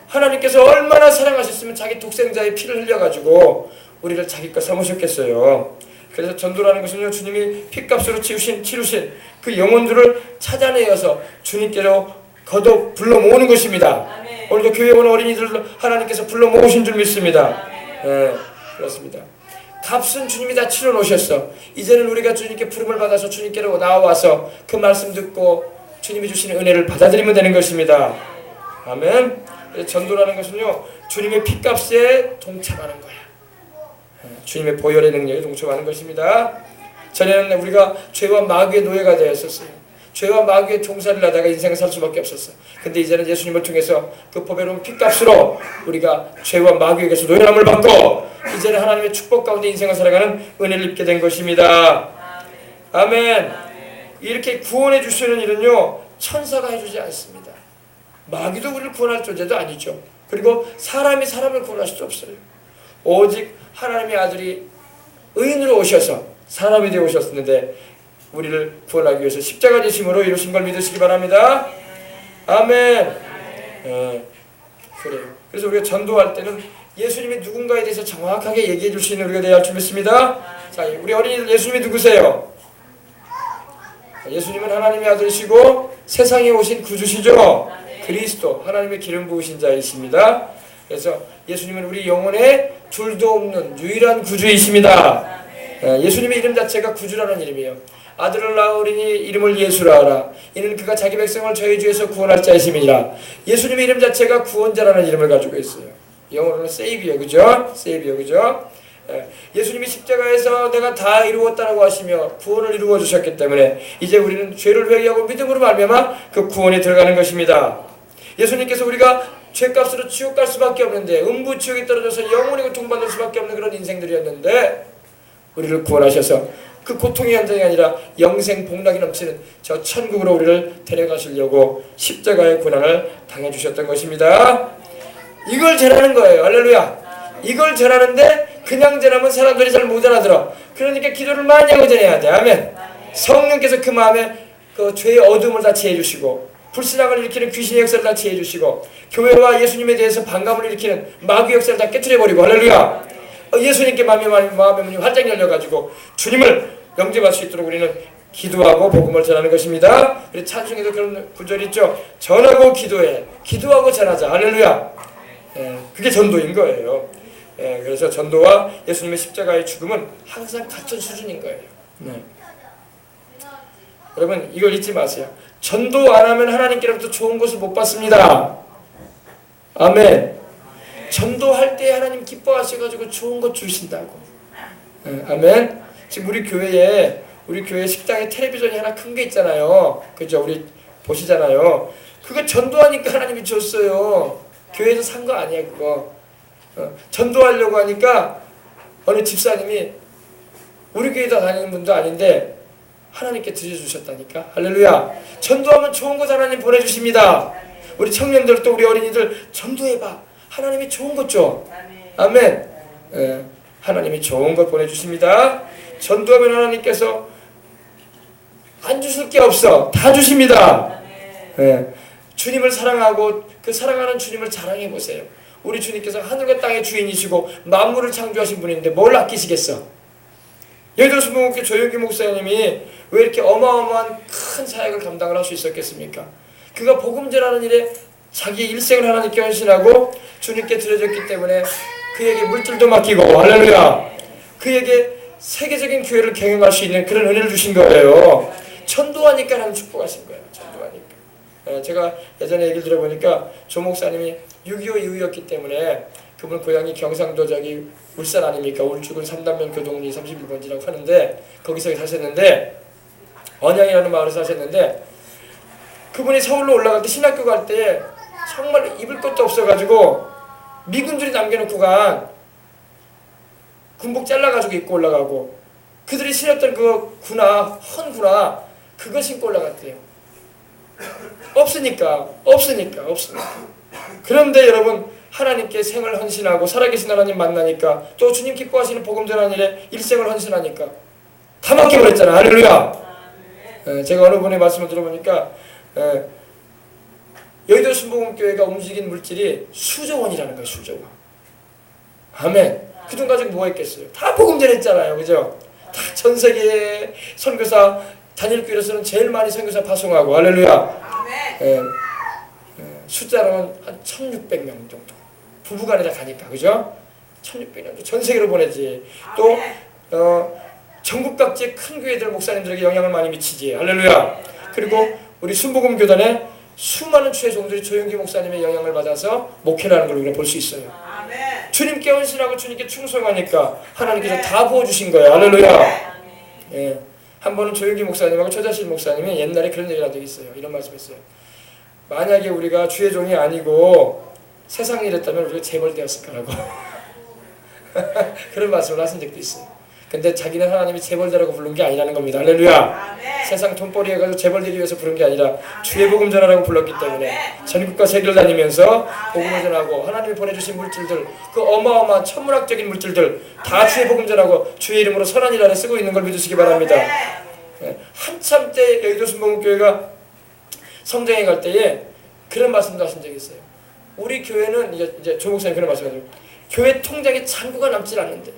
하나님께서 얼마나 사랑하셨으면 자기 독생자의 피를 흘려가지고 우리를 자기 것 삼으셨겠어요. 그래서 전도라는 것은요, 주님이 피값으로 치루신 그 영혼들을 찾아내어서 주님께로 거듭 불러 모으는 것입니다. 아멘. 오늘도 교회 오는 어린이들을 하나님께서 불러 모으신 줄 믿습니다. 네, 그렇습니다. 값은 주님이 다 치러 놓으셨어. 이제는 우리가 주님께 부름을 받아서 주님께로 나와서 그 말씀 듣고 주님이 주시는 은혜를 받아들이면 되는 것입니다. 아멘. 전도라는 것은요, 주님의 피값에 동참하는 거야. 주님의 보혈의 능력에 동참하는 것입니다. 전에는 우리가 죄와 마귀의 노예가 되었었어요. 죄와 마귀의 종살이를 하다가 인생을 살 수밖에 없었어. 근데 이제는 예수님을 통해서 그 보배로운 피값으로 우리가 죄와 마귀에게서 노예함을 받고 이제는 하나님의 축복 가운데 인생을 살아가는 은혜를 입게 된 것입니다. 아멘. 이렇게 구원해 주시는 일은요, 천사가 해주지 않습니다. 마귀도 우리를 구원할 존재도 아니죠. 그리고 사람이 사람을 구원할 수 없어요. 오직 하나님의 아들이 의인으로 오셔서 사람이 되어 오셨는데 우리를 구원하기 위해서 십자가 지심으로 이루신 걸 믿으시기 바랍니다. 아멘. 그래요. 그래서 우리가 전도할 때는 예수님이 누군가에 대해서 정확하게 얘기해 줄 수 있는 우리가 되어야 할 줄 믿습니다. 자, 우리 어린이들, 예수님이 누구세요? 예수님은 하나님의 아들이시고 세상에 오신 구주시죠. 그리스도, 하나님의 기름 부으신 자이십니다. 그래서 예수님은 우리 영혼에 둘도 없는 유일한 구주이십니다. 예수님의 이름 자체가 구주라는 이름이에요. 아들을 낳으리니 이름을 예수라 하라. 이는 그가 자기 백성을 저희 주에서 구원할 자이심이니라. 예수님의 이름 자체가 구원자라는 이름을 가지고 있어요. 영어로는 세이비어, 그죠? 세이비어, 그죠? 예수님이 십자가에서 내가 다 이루었다라고 하시며 구원을 이루어 주셨기 때문에 이제 우리는 죄를 회개하고 믿음으로 말미암아 그 구원에 들어가는 것입니다. 예수님께서 우리가 죄값으로 지옥 갈 수밖에 없는데 음부지옥에 떨어져서 영원히 고통받을 수밖에 없는 그런 인생들이었는데 우리를 구원하셔서 그 고통의 현장이 아니라 영생 복락이 넘치는 저 천국으로 우리를 데려가시려고 십자가의 고난을 당해주셨던 것입니다. 이걸 전하는 거예요. 할렐루야. 이걸 전하는데 그냥 전하면 사람들이 잘 못 알아들어. 그러니까 기도를 많이 하고 전해야 돼. 아멘. 성령께서 그 마음에 그 죄의 어둠을 다 지해주시고 불신앙을 일으키는 귀신의 역사를 다 지해주시고 교회와 예수님에 대해서 반감을 일으키는 마귀 역사를 다 깨트려버리고 할렐루야. 예수님께 마음의 문이 활짝 열려가지고 주님을 영접할 수 있도록 우리는 기도하고 복음을 전하는 것입니다. 우리 찬송에도 그런 구절이 있죠. 전하고 기도해. 기도하고 전하자. 할렐루야. 그게 전도인 거예요. 그래서 전도와 예수님의 십자가의 죽음은 항상 같은 수준인 거예요. 여러분 이걸 잊지 마세요. 전도 안 하면 하나님께로부터 좋은 것을 못 받습니다. 아멘. 전도할 때 하나님 기뻐하셔가지고 좋은 것 주신다고. 아멘. 지금 우리 교회 식당에 텔레비전이 하나 큰 게 있잖아요. 그죠? 우리 보시잖아요. 그거 전도하니까 하나님이 줬어요. 교회에서 산 거 아니야 그거. 전도하려고 하니까 어느 집사님이 우리 교회 다 다니는 분도 아닌데 하나님께 드려주셨다니까. 할렐루야. 전도하면 좋은 것 하나님 보내주십니다. 우리 청년들 또 우리 어린이들 전도해봐. 하나님이 좋은 것 줘. 아멘. 하나님이 좋은 것 보내주십니다. 전도하면 하나님께서 안 주실 게 없어. 다 주십니다. 주님을 사랑하고 그 사랑하는 주님을 자랑해 보세요. 우리 주님께서 하늘과 땅의 주인이시고 만물을 창조하신 분인데 뭘 아끼시겠어? 예를 들어서 조영기 목사님이 왜 이렇게 어마어마한 큰 사역을 감당을 할 수 있었겠습니까? 그가 복음 전하는 일에 자기 일생을 하나님께 헌신하고 주님께 드려졌기 때문에 그에게 물질도 맡기고 할렐루야 그에게 세계적인 교회를 경영할 수 있는 그런 은혜를 주신 거예요. 전도하니까 하나님 축복하신 거예요. 전도하니까. 제가 예전에 얘기를 들어보니까 조 목사님이 6.25 이후였기 때문에 그분 고향이 경상도 저기 울산 아닙니까? 울주군 삼단면 교동리 31번지라고 하는데 거기서 사셨는데 언양이라는 마을에서 사셨는데 그분이 서울로 올라갈 때 신학교 갈 때 정말 입을 것도 없어가지고 미군들이 남겨놓고 간 군복 잘라가지고 입고 올라가고 그들이 신었던 그 헌 구나 그거 신고 올라갔대요. 없으니까. 그런데 여러분 하나님께 생을 헌신하고 살아계신 하나님 만나니까 또 주님 기뻐하시는 복음 전하는 일에 일생을 헌신하니까 다 맡겨버렸잖아. 할렐루야. 제가 어느 분의 말씀을 들어보니까 여의도 순복음교회가 움직인 물질이 수조 원이라는 거예요. 수조 원. 아멘. 그 돈 가지고 뭐 했겠어요? 다 복음 전했잖아요. 그죠? 다 전 세계에 선교사 단일교회에서는 제일 많이 선교사 파송하고 할렐루야. 숫자로는 한 1600명 정도. 부부간에 다 가니까. 그죠? 1600명 전 세계로 보내지. 또 전국 각지의 큰 교회들 목사님들에게 영향을 많이 미치지. 할렐루야. 그리고 우리 순복음교단에 수많은 주의 종들이 조영기 목사님의 영향을 받아서 목회를 하는 걸 우리가 볼 수 있어요. 주님께 헌신하고 주님께 충성하니까 하나님께서 다 부어주신 거예요. 할렐루야. 한 번은 조영기 목사님하고 최자실 목사님이 옛날에 그런 얘기를 한 적이 있어요. 이런 말씀했어요. 만약에 우리가 주의 종이 아니고 세상 일 했다면 우리가 재벌되었을 거라고 그런 말씀을 하신 적도 있어요. 근데 자기는 하나님이 재벌되라고 부른 게 아니라는 겁니다. 할렐루야. 세상 돈벌이 해가지고 재벌되기 위해서 부른 게 아니라 주의 복음 전하라고 불렀기 때문에 전국과 세계를 다니면서 복음을 전하고 하나님이 보내주신 물질들 그 어마어마한 천문학적인 물질들 다 주의 복음 전하고 주의 이름으로 선한 일 안에 쓰고 있는 걸 믿으시기 바랍니다. 한참 때 여의도 순복음교회가 성장해 갈 때에 그런 말씀도 하신 적이 있어요. 우리 교회는 이제 조 목사님 그런 말씀하죠. 교회 통장에 잔고가 남질 않는데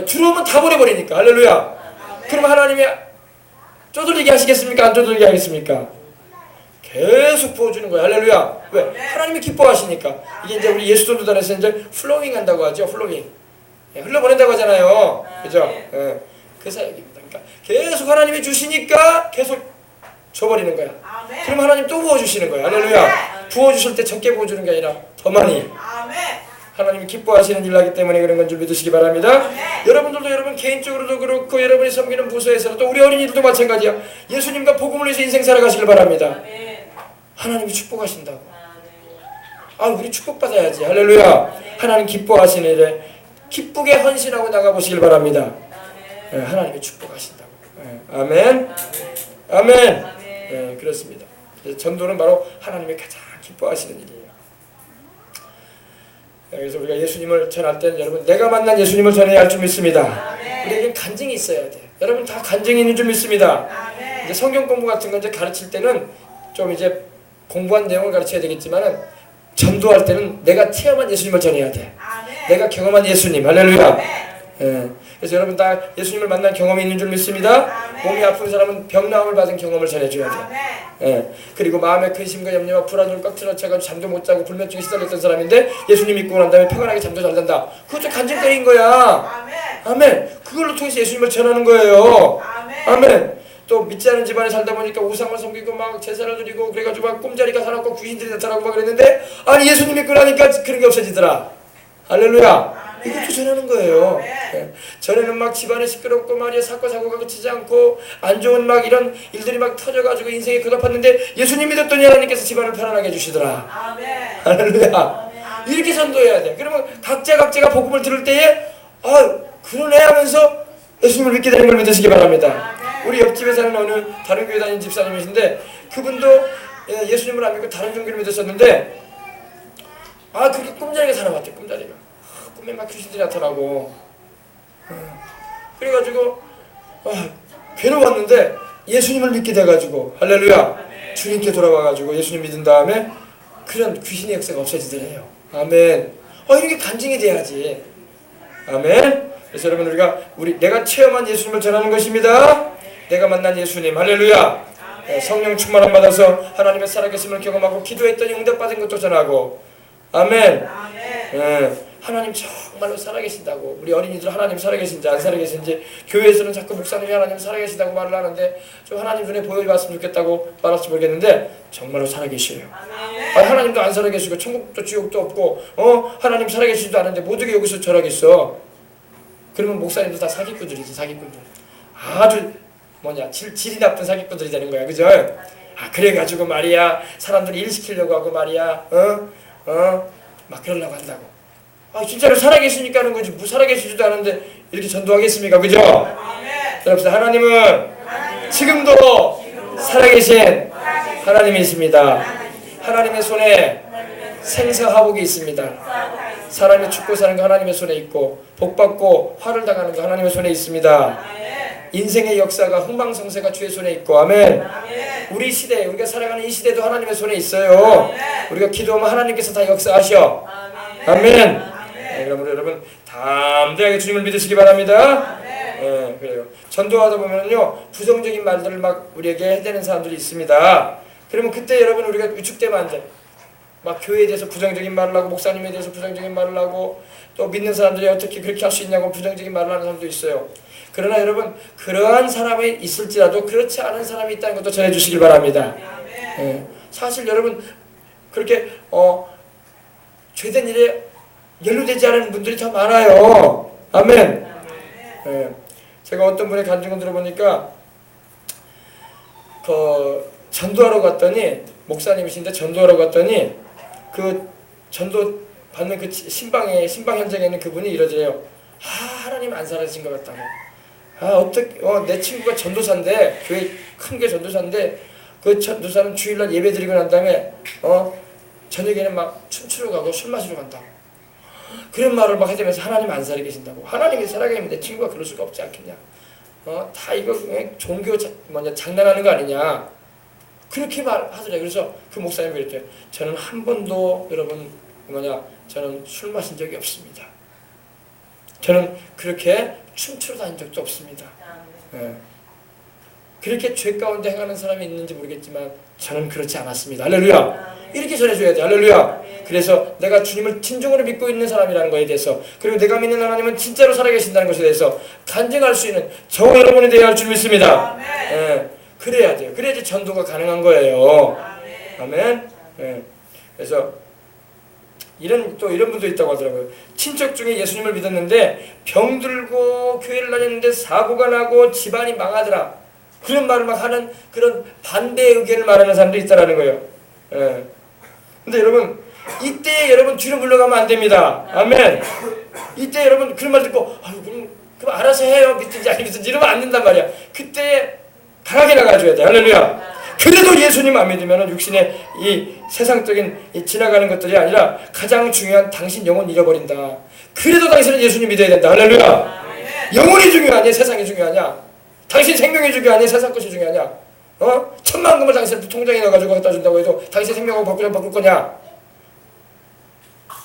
들어오면 다 버려버리니까. 할렐루야. 그럼 하나님이 쪼들리게 하시겠습니까? 안 쪼들리게 하겠습니까? 계속 부어주는 거예요. 할렐루야. 왜? 하나님이 기뻐하시니까. 이게 이제 우리 예수전도단에서 이제 플로잉 한다고 하죠. 플로잉. 흘러보낸다고 하잖아요. 그죠? 그 사역입니다. 그러니까 계속 하나님이 주시니까 계속 줘버리는 거야. 그럼 하나님 또 부어주시는 거야. 할렐루야. 부어주실 때 적게 부어주는 게 아니라 더 많이. 하나님이 기뻐하시는 일 하기 때문에 그런 건 줄 믿으시기 바랍니다. 여러분들도 여러분 개인적으로도 그렇고 여러분이 섬기는 부서에서도 또 우리 어린이들도 마찬가지야. 예수님과 복음을 위해서 인생 살아가시길 바랍니다. 하나님이 축복하신다고. 우리 축복받아야지. 할렐루야. 하나님 기뻐하시는 일에 기쁘게 헌신하고 나가보시길 바랍니다. 하나님이 축복하신다고. 아멘. 아멘. 그렇습니다. 전도는 바로 하나님이 가장 기뻐하시는 일이에요. 그래서 우리가 예수님을 전할 때는 여러분 내가 만난 예수님을 전해야 할 줄 믿습니다. 우리에겐 간증이 있어야 돼. 여러분 다 간증이 있는 줄 믿습니다. 이제 성경 공부 같은 거 이제 가르칠 때는 좀 이제 공부한 내용을 가르쳐야 되겠지만은 전도할 때는 내가 체험한 예수님을 전해야 돼. 내가 경험한 예수님. 할렐루야. 그래서 여러분 다 예수님을 만난 경험이 있는 줄 믿습니다. 몸이 아픈 사람은 병나음을 받은 경험을 전해줘야 돼. 그리고 마음의 근심과 염려와 불안으로 꽉 틀어차가지고 잠도 못 자고 불면증에 시달렸던 사람인데 예수님 믿고 난 다음에 평안하게 잠도 잘 잔다. 그것도 간증거리인 거야. 아멘. 그걸로 통해서 예수님을 전하는 거예요. 아멘. 또 믿지 않은 집안에 살다 보니까 우상을 섬기고 막 제사를 드리고 그래가지고 막 꿈자리가 살았고 귀신들이 나타나고 막 그랬는데 예수님 믿고 나니까 그런 게 없어지더라. 할렐루야. 이것도 전하는 거예요. 전에는 막 집안에 시끄럽고 말이야 사건 사고가 그치지 않고 안 좋은 막 이런 일들이 막 터져가지고 인생이 고달팠는데 예수님 믿었더니 하나님께서 집안을 편안하게 해주시더라. 할렐루야. 이렇게 전도해야 돼. 그러면 각자가 복음을 들을 때에 그러네 하면서 예수님을 믿게 되는 걸 믿으시기 바랍니다. 우리 옆집에 사는 어느 다른 교회 다니는 집사님이신데 그분도 예수님을 안 믿고 다른 종교를 믿으셨는데 그렇게 꿈자리가 살아왔대. 꿈자리가 꿈에 막 귀신들이 나타나고 그래가지고 괴로웠는데 예수님을 믿게 돼가지고 할렐루야 주님께 돌아와가지고 예수님 믿은 다음에 그런 귀신의 역사가 없어지더래요. 아멘. 이렇게 간증이 돼야지. 아멘. 그래서 여러분 내가 체험한 예수님을 전하는 것입니다. 내가 만난 예수님. 할렐루야. 성령 충만함 받아서 하나님의 살아계심을 경험하고 기도했더니 응답받은 것도 전하고. 아멘. 하나님 정말로 살아계신다고. 우리 어린이들 하나님 살아계신지 안 살아계신지 교회에서는 자꾸 목사님이 하나님 살아계신다고 말을 하는데 좀 하나님 눈에 보여봤으면 좋겠다고 말할지 모르겠는데 정말로 살아계셔요. 하나님도 안 살아계시고 천국도 지옥도 없고 하나님 살아계시지도 않은데 뭐 어떻게 여기서 살아계셔? 그러면 목사님도 다 사기꾼들이지. 사기꾼들. 아주 질이 나쁜 사기꾼들이 되는 거야. 그죠? 그래가지고 말이야 사람들 일 시키려고 하고 말이야 막 그러려고 한다고. 진짜로 살아계시니까 하는 거지 뭐 살아계시지도 않은데 이렇게 전도하겠습니까? 그죠? 여러분 하나님은 지금도 살아계신 하나님이 있습니다. 하나님의 손에 생사화복이 있습니다. 사람이 죽고 사는 거 하나님의 손에 있고 복받고 화를 당하는 거 하나님의 손에 있습니다. 인생의 역사가 흥망성쇠가 주의 손에 있고. 아멘. 우리 시대 우리가 살아가는 이 시대도 하나님의 손에 있어요. 우리가 기도하면 하나님께서 다 역사하셔. 아멘. 그러므로 여러분 담대하게 주님을 믿으시기 바랍니다. 그래요. 전도하다 보면요 부정적인 말들을 막 우리에게 해대는 사람들이 있습니다. 그러면 그때 여러분 우리가 위축되면 안 돼. 막 교회에 대해서 부정적인 말을 하고 목사님에 대해서 부정적인 말을 하고 또 믿는 사람들이 어떻게 그렇게 할 수 있냐고 부정적인 말을 하는 사람도 있어요. 그러나 여러분 그러한 사람이 있을지라도 그렇지 않은 사람이 있다는 것도 전해주시길 바랍니다. 사실 여러분 그렇게 죄된 일에 연루되지 않은 분들이 더 많아요. 아멘. 제가 어떤 분의 간증을 들어보니까 전도하러 갔더니 목사님이신데 전도하러 갔더니 그 전도 받는 그 신방 현장에 있는 그분이 이러더래요. 하나님 안 살아계신 것 같다고. 어떻게 내 친구가 전도사인데 교회 큰 게 전도사인데 그 전도사는 주일날 예배 드리고 난 다음에 저녁에는 막 춤추러 가고 술 마시러 간다고. 그런 말을 막 해대면서 하나님 안 살아계신다고. 하나님이 살아계시면 내 친구가 그럴 수가 없지 않겠냐. 다 이거 종교 장난하는 거 아니냐. 그렇게 말하더래요. 그래서 그 목사님이 그랬대요. 저는 한 번도 여러분 저는 술 마신 적이 없습니다. 저는 그렇게 춤추러 다닌 적도 없습니다. 그렇게 죄 가운데 행하는 사람이 있는지 모르겠지만 저는 그렇지 않았습니다. 할렐루야. 이렇게 전해줘야 돼. 할렐루야. 그래서 내가 주님을 진정으로 믿고 있는 사람이라는 것에 대해서 그리고 내가 믿는 하나님은 진짜로 살아계신다는 것에 대해서 간증할 수 있는 저와 여러분이 되어야 할 줄 믿습니다. 그래야 돼요. 그래야지 전도가 가능한 거예요. 아멘. 그래서 이런 분도 있다고 하더라고요. 친척 중에 예수님을 믿었는데 병들고 교회를 다녔는데 사고가 나고 집안이 망하더라. 그런 말을 막 하는 그런 반대 의견을 말하는 사람도 있다라는 거예요. 근데 여러분 이때 여러분 뒤로 물러가면 안 됩니다. 아멘. 이때 여러분 그런 말 듣고 그럼 알아서 해요. 믿든지 안 믿든지 이러면 안 된단 말이야. 그때 강하게 나가줘야 돼. 할렐루야. 그래도 예수님 안 믿으면 육신의 이 세상적인 지나가는 것들이 아니라 가장 중요한 당신 영혼 잃어버린다. 그래도 당신은 예수님 믿어야 된다. 할렐루야. 영혼이 중요하냐 세상이 중요하냐. 당신 생명이 중요하냐 세상 것이 중요하냐. 천만 금을 당신 통장에 넣어가지고 갖다 준다고 해도 당신 생명하고 바꿀 거냐.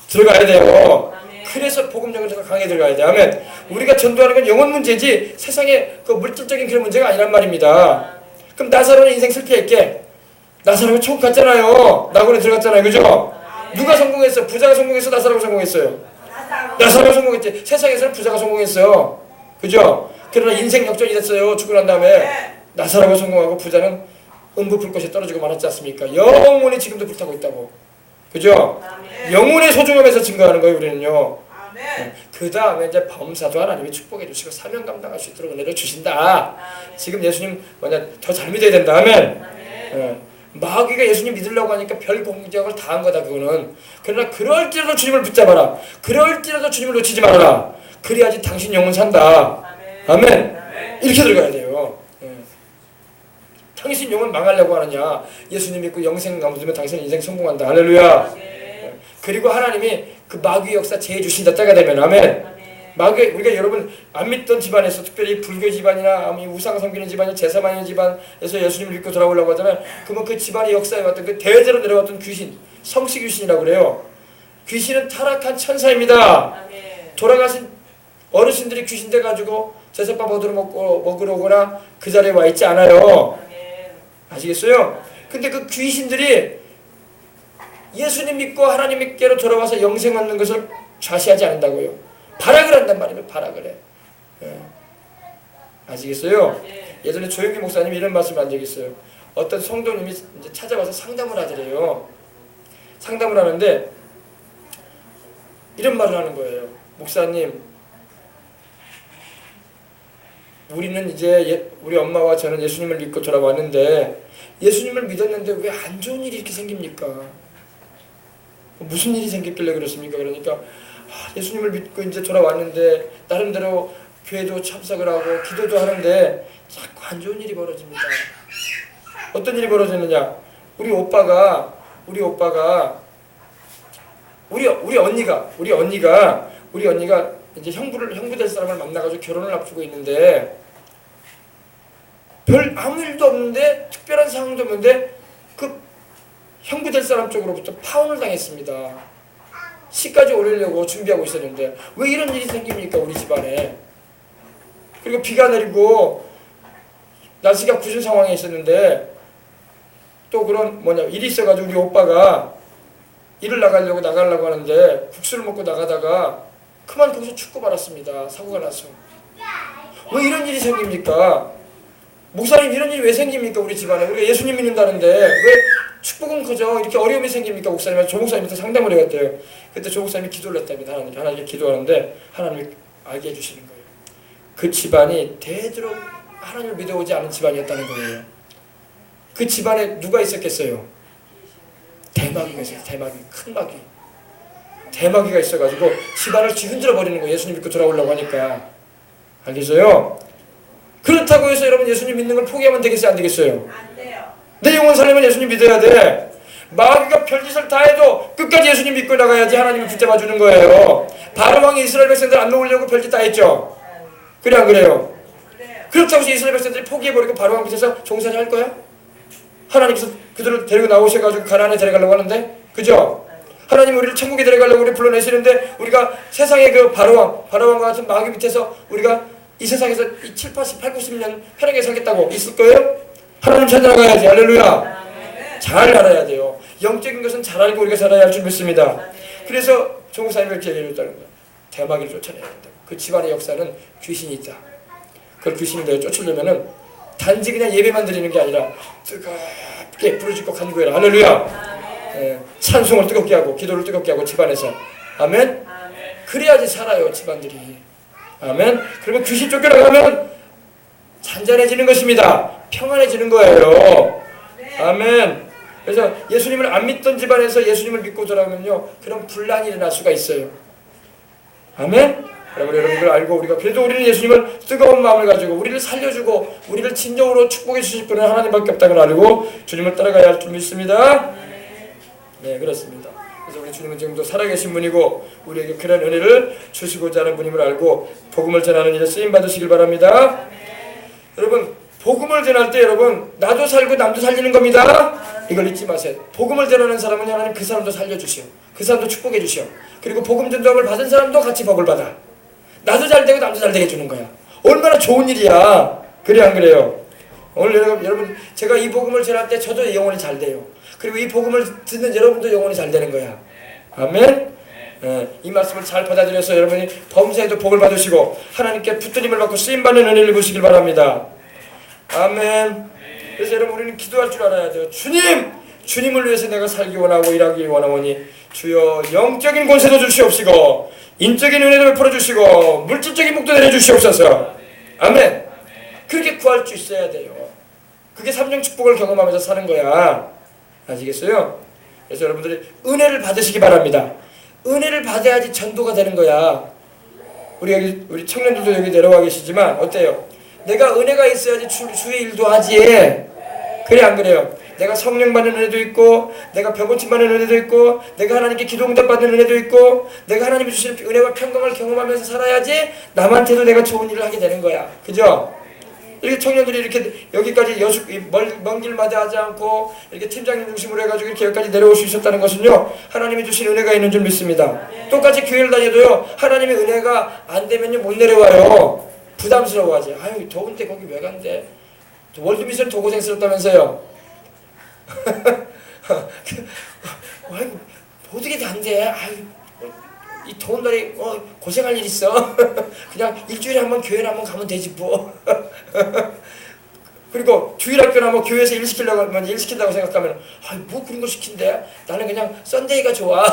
들어가야 돼요. 그래서 복음적으로 강하게 들어가야 돼. 아멘. 우리가 전도하는 건 영혼 문제지 세상의 그 물질적인 그런 문제가 아니란 말입니다. 그럼 나사로는 인생 실패했게. 나사로는 천국 갔잖아요. 낙원에 들어갔잖아요. 그죠? 누가 성공했어? 부자가 성공했어? 나사로가 성공했어요? 나사로가 성공했지. 세상에서는 부자가 성공했어요. 그죠? 그러나 인생 역전이 됐어요. 죽고 난 다음에. 나사로가 성공하고 부자는 음부 불꽃에 떨어지고 말았지 않습니까? 영원히 지금도 불타고 있다고. 그죠? 영혼의 소중함에서 증거하는 거예요. 우리는요. 그 다음에 이제 범사도 하나님이 축복해 주시고 사명 감당할 수 있도록 은혜를 주신다. 지금 예수님 더 잘 믿어야 된다. 아멘. 마귀가 예수님 믿으려고 하니까 별 공격을 다 한 거다. 그거는. 그러나 그럴지라도 주님을 붙잡아라. 그럴지라도 주님을 놓치지 말아라. 그래야지 당신 영혼 산다. 아멘. 이렇게 들어가야 돼요. 당신 영혼 망하려고 하느냐. 예수님 믿고 영생 남으면 당신 인생 성공한다. 할렐루야. 그리고 하나님이 그 마귀 역사 제해 주신다 때가 되면. 아멘. 마귀 우리가 여러분 안 믿던 집안에서 특별히 불교 집안이나 우상 섬기는 집안이나 제사 많이 집안에서 예수님을 믿고 돌아오려고 하잖아요. 그러면 그 집안의 역사에 왔던 그 대대로 내려왔던 귀신, 성씨 귀신이라고 그래요. 귀신은 타락한 천사입니다. 돌아가신 어르신들이 귀신 돼가지고 제사밥 얻으러 먹으러 오거나 그 자리에 와 있지 않아요. 아시겠어요? 근데 그 귀신들이 예수님 믿고 하나님 믿게로 돌아와서 영생 얻는 것을 좌시하지 않는다고요. 발악을 한단 말이에요. 발악을 해. 예. 아시겠어요? 예전에 조영기 목사님이 이런 말씀을 한 적이 있어요. 어떤 성도님이 이제 찾아와서 상담을 하더래요. 상담을 하는데 이런 말을 하는 거예요. 목사님, 우리는 이제 우리 엄마와 저는 예수님을 믿고 돌아왔는데 예수님을 믿었는데 왜 안 좋은 일이 이렇게 생깁니까? 무슨 일이 생겼길래 그렇습니까? 그러니까 예수님을 믿고 이제 돌아왔는데 나름대로 교회도 참석을 하고 기도도 하는데 자꾸 안 좋은 일이 벌어집니다. 어떤 일이 벌어지느냐? 우리 언니가 이제 형부 될 사람을 만나가지고 결혼을 앞두고 있는데 별 아무 일도 없는데 특별한 상황도 없는데 그 형부 될 사람 쪽으로부터 파혼을 당했습니다. 시까지 올리려고 준비하고 있었는데 왜 이런 일이 생깁니까 우리 집안에? 그리고 비가 내리고 날씨가 굳은 상황에 있었는데 또 그런 일이 있어가지고 우리 오빠가 일을 나가려고 하는데 국수를 먹고 나가다가 그만 거기서 죽고 말았습니다. 사고가 나서. 왜 이런 일이 생깁니까? 목사님, 이런 일이 왜 생깁니까 우리 집안에? 우리가 예수님 믿는다는데 왜 축복은 커져 이렇게 어려움이 생깁니까? 목사님한테 조 목사님한테 상담을 해갔대요. 그때 조 목사님이 기도를 했답니다. 하나님께 기도하는데 하나님이 알게 해주시는 거예요. 그 집안이 대대로 하나님을 믿어오지 않은 집안이었다는 거예요. 그 집안에 누가 있었겠어요? 대마귀가 있어요. 큰 마귀. 대마귀가 있어가지고 집안을 뒤흔들어 버리는 거예요. 예수님 믿고 돌아오려고 하니까. 알겠어요? 그렇다고 해서 여러분 예수님 믿는 걸 포기하면 되겠어요? 안 되겠어요? 안 돼요. 내 영혼 살려면 예수님 믿어야 돼. 마귀가 별짓을 다 해도 끝까지 예수님 믿고 나가야지 하나님이 붙잡아 주는 거예요. 바로 왕이 이스라엘 백성들 안 놓으려고 별짓 다 했죠. 그래 안 그래요? 그렇다고 해서 이스라엘 백성들이 포기해버리고 바로 왕 밑에서 종살이 할 거야? 하나님께서 그들을 데리고 나오셔가지고 가나안에 데려가려고 하는데, 그죠? 하나님 우리를 천국에 데려가려고 우리 불러내시는데 우리가 세상의 그 바로왕과 같은 마귀 밑에서 우리가 이 세상에서 이 7, 80, 8, 90년 편하게 살겠다고 있을 거예요? 하나님 찾아나가야지. 할렐루야. 잘 알아야 돼요. 영적인 것은 잘 알고 우리가 살아야 할 줄 믿습니다. 그래서 종목사님이 이렇게 얘기를 했다는 거예요. 대마귀를 쫓아내야 된다. 그 집안의 역사는 귀신이 있다. 그걸 귀신을 내가 쫓으려면은 단지 그냥 예배만 드리는 게 아니라 뜨겁게 부르짖고 간구해라. 할렐루야. 찬송을 뜨겁게 하고 기도를 뜨겁게 하고 집안에서. 아멘. 그래야지 살아요 집안들이. 아멘. 그러면 귀신 쫓겨나가면 잔잔해지는 것입니다. 평안해지는 거예요. 아멘. 그래서 예수님을 안 믿던 집안에서 예수님을 믿고 돌아오면요 그런 분란이 일어날 수가 있어요. 아멘. 여러분들 알고 우리가 그래도 우리는 예수님을 뜨거운 마음을 가지고 우리를 살려주고 우리를 진정으로 축복해 주실 분은 하나님밖에 없다는 걸 알고 주님을 따라가야 할 줄 믿습니다. 네, 그렇습니다. 그래서 우리 주님은 지금도 살아계신 분이고 우리에게 그런 은혜를 주시고자 하는 분임을 알고 복음을 전하는 일에 쓰임 받으시길 바랍니다. 여러분 복음을 전할 때 여러분 나도 살고 남도 살리는 겁니다. 이걸 잊지 마세요. 복음을 전하는 사람은 하나님 그 사람도 살려주시오. 그 사람도 축복해 주시오. 그리고 복음 전도함을 받은 사람도 같이 복을 받아. 나도 잘 되고 남도 잘 되게 해주는 거야. 얼마나 좋은 일이야. 그래 안 그래요? 오늘 여러분 제가 이 복음을 전할 때 저도 영혼이 잘 돼요. 그리고 이 복음을 듣는 여러분도 영혼이 잘 되는 거야. 아멘. 이 말씀을 잘 받아들여서 여러분이 범사에도 복을 받으시고 하나님께 붙들림을 받고 쓰임받는 은혜를 보시길 바랍니다. 아멘. 그래서 여러분 우리는 기도할 줄 알아야 돼요. 주님을 위해서 내가 살기 원하고 일하기 원하오니 주여 영적인 권세도 주시옵시고 인적인 은혜도 베풀어 주시고 물질적인 복도 내려 주시옵소서. 아멘. 그렇게 구할 수 있어야 돼요. 그게 삼령 축복을 경험하면서 사는 거야. 아시겠어요? 그래서 여러분들이 은혜를 받으시기 바랍니다. 은혜를 받아야지 전도가 되는 거야. 우리 청년들도 여기 내려와 계시지만 어때요? 내가 은혜가 있어야지 주의 일도 하지. 그래 안 그래요? 내가 성령 받는 은혜도 있고 내가 병고침 받는 은혜도 있고 내가 하나님께 기도 응답 받는 은혜도 있고 내가 하나님이 주시는 은혜와 평강을 경험하면서 살아야지 남한테도 내가 좋은 일을 하게 되는 거야. 그죠? 이렇게 청년들이 이렇게 여기까지 먼 길마다 하지 않고 이렇게 팀장님 중심으로 해가지고 이렇게 여기까지 내려올 수 있었다는 것은요 하나님이 주신 은혜가 있는 줄 믿습니다. 똑같이 교회를 다녀도요 하나님의 은혜가 안 되면요 못 내려와요. 부담스러워하지. 아유 더운데 거기 왜 간대. 월드미션 더 고생스럽다면서요. 아이고, 어떻게 안 돼? 아유, 이 더운 날에 고생할 일 있어. 그냥 일주일에 한번 교회를 한번 가면 되지 뭐. 그리고 주일학교나 뭐 교회에서 일 시키려고 하면 일 시킨다고 생각하면 뭐 그런 거 시킨대? 나는 그냥 썬데이가 좋아.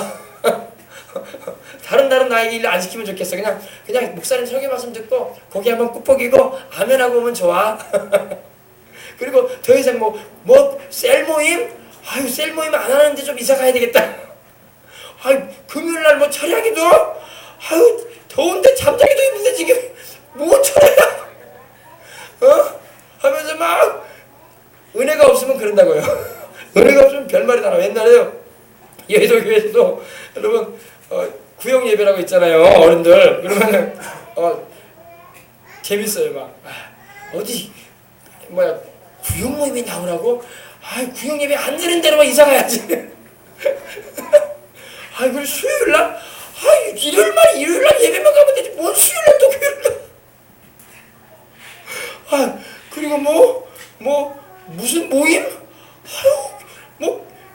다른 나에게 일 안 시키면 좋겠어. 그냥 목사님 설교 말씀 듣고 거기 한번 꾹뻑이고 아멘하고 오면 좋아. 그리고 더 이상 셀 모임? 아유, 셀 모임 안 하는데 좀 이사 가야 되겠다. 아유, 금요일날 뭐 철야기도? 아유, 더운데 잠자기도 힘든데 지금 뭐 철야? 하면서 막 은혜가 없으면 그런다고요. 은혜가 없으면 별말이 다 나와. 옛날에요, 예도교회에서도 여러분 구역 예배라고 있잖아요. 어른들 그러면은 재밌어요. 막 어디 구역 모임이 나오라고? 구역 예배 안 되는 데로만 이사 가야지. 그리고 수요일날? 일요일날 예배만 가면 되지. 뭔 수요일날 또 교회를 가? 그리고 무슨 모임?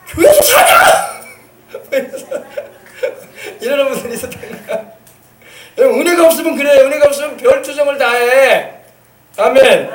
교회에서 사냐? 이러는 분들이 있었다니까. 은혜가 없으면 그래. 은혜가 없으면 별 투정을 다 해. 아멘.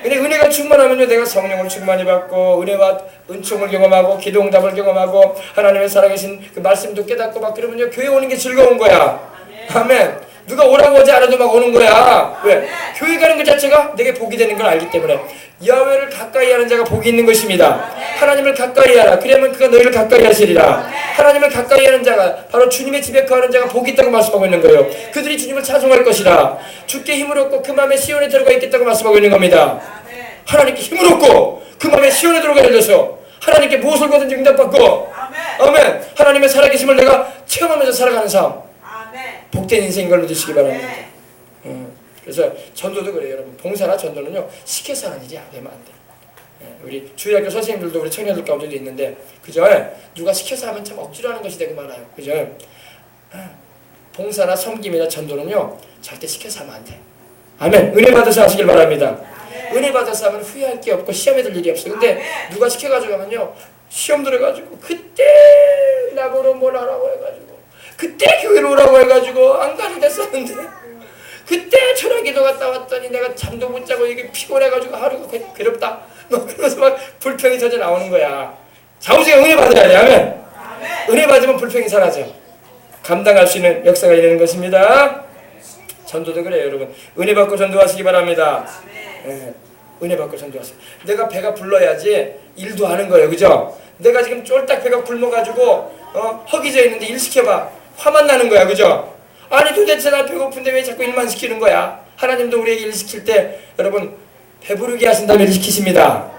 근데 은혜가 충만하면요, 내가 성령을 충만히 받고 은혜와 은총을 경험하고 기도응답을 경험하고 하나님의 살아계신 그 말씀도 깨닫고 막 그러면요, 교회 오는 게 즐거운 거야. 아멘. 누가 오라고 하지 않아도 막 오는 거야. 왜? 교회 가는 것 자체가 내게 복이 되는 걸 알기 때문에. 야훼를 가까이 하는 자가 복이 있는 것입니다. 하나님을 가까이 하라. 그러면 그가 너희를 가까이 하시리라. 하나님을 가까이 하는 자가 바로 주님의 집에 거하는 자가 복이 있다고 말씀하고 있는 거예요. 그들이 주님을 찬송할 것이라. 주께 힘을 얻고 그 마음에 시온에 들어가 있겠다고 말씀하고 있는 겁니다. 하나님께 힘을 얻고 그 마음에 시온에 들어가 열려서 하나님께 무엇을 거든지 응답받고, 아멘. 하나님의 살아계심을 내가 체험하면서 살아가는 삶, 복된 인생인 걸 믿으시기 바랍니다. 그래서 전도도 그래요, 여러분. 봉사나 전도는요, 시켜서 하는 일이 되면 안 돼. 우리 주일학교 선생님들도 우리 청년들 가운데도 있는데, 그죠? 누가 시켜서 하면 참 억지로 하는 것이 되게 많아요. 그죠? 봉사나 섬김이나 전도는요, 절대 시켜서 하면 안 돼. 아멘. 은혜 받아서 하시길 바랍니다. 은혜 받아서 하면 후회할 게 없고 시험에 들 일이 없어요. 근데 누가 시켜가지고 하면요, 시험 들어가지고 그때 나보러 뭘 하라고 해가지고 그때 교회로 오라고 해가지고 안 가도 됐었는데 그때 철학기도 갔다 왔더니 내가 잠도 못 자고 이게 피곤해가지고 하루가 괴롭다 막 그러면서 막 불평이 터져 나오는 거야. 자우지가 은혜 받아야 돼. 아멘. 은혜 받으면 불평이 사라져. 감당할 수 있는 역사가 일어나는 것입니다. 전도도 그래요, 여러분. 은혜 받고 전도하시기 바랍니다. 은혜 받고 전도하세요. 내가 배가 불러야지 일도 하는 거예요, 그죠? 내가 지금 쫄딱 배가 굶어가지고 허기져 있는데 일 시켜봐, 화만 나는 거야, 그죠? 아니 도대체 나 배고픈데 왜 자꾸 일만 시키는 거야? 하나님도 우리에게 일 시킬 때 여러분 배부르게 하신 다음에 일 시키십니다.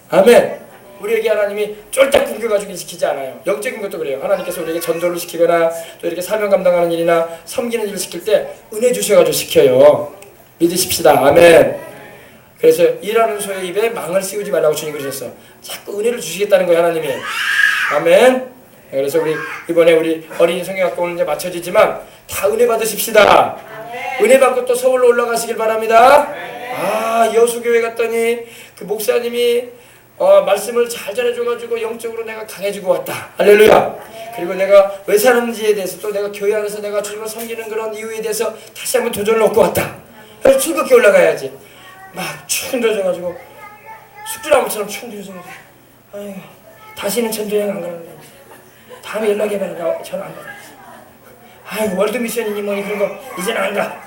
아멘. 우리에게 하나님이 쫄딱 굶겨가지고 일 시키지 않아요. 영적인 것도 그래요. 하나님께서 우리에게 전도를 시키거나 또 이렇게 사명 감당하는 일이나 섬기는 일을 시킬 때 은혜 주셔가지고 시켜요. 믿으십시다. 아멘. 그래서 일하는 소의 입에 망을 씌우지 말라고 주님 그러셨어. 자꾸 은혜를 주시겠다는 거예요, 하나님이. 아멘. 그래서 우리 이번에 우리 어린이 성경학교 오늘 이제 마쳐지지만 다 은혜 받으십시다. 은혜 받고 또 서울로 올라가시길 바랍니다. 여수교회 갔더니 그 목사님이 말씀을 잘 전해줘가지고 영적으로 내가 강해지고 왔다. 할렐루야. 그리고 내가 왜 사는지에 대해서 또 내가 교회 안에서 내가 주님을 섬기는 그런 이유에 대해서 다시 한번 도전을 얻고 왔다. 그래서 즐겁게 올라가야지. 막 축 들어져가지고 숙주나무처럼 축 들어져가지고 아유, 다시는 전도여행 안 가는데 다음에 연락해봐라. 저는 안 가요. 아유, 월드미션이니 뭐니 그런 거 이제는 안 가.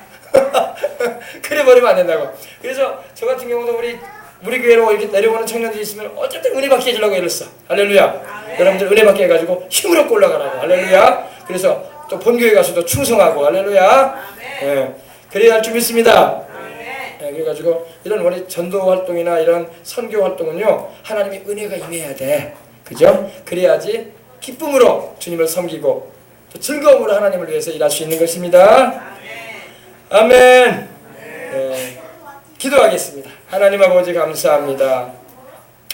그래 버리면 안 된다고. 그래서 저 같은 경우도 우리 교회로 이렇게 내려오는 청년들이 있으면 어쨌든 은혜 받게 해주려고 애렸어. 할렐루야. 여러분들 은혜 받게 해가지고 힘을 얻고 올라가라고. 할렐루야. 그래서 또 본교회 가서도 충성하고. 할렐루야. 그래야 할 줄 믿습니다. 그래가지고 이런 우리 전도 활동이나 이런 선교 활동은요, 하나님의 은혜가 임해야 돼. 그죠? 그래야지 기쁨으로 주님을 섬기고 또 즐거움으로 하나님을 위해서 일할 수 있는 것입니다. 아멘. 기도하겠습니다. 하나님 아버지 감사합니다.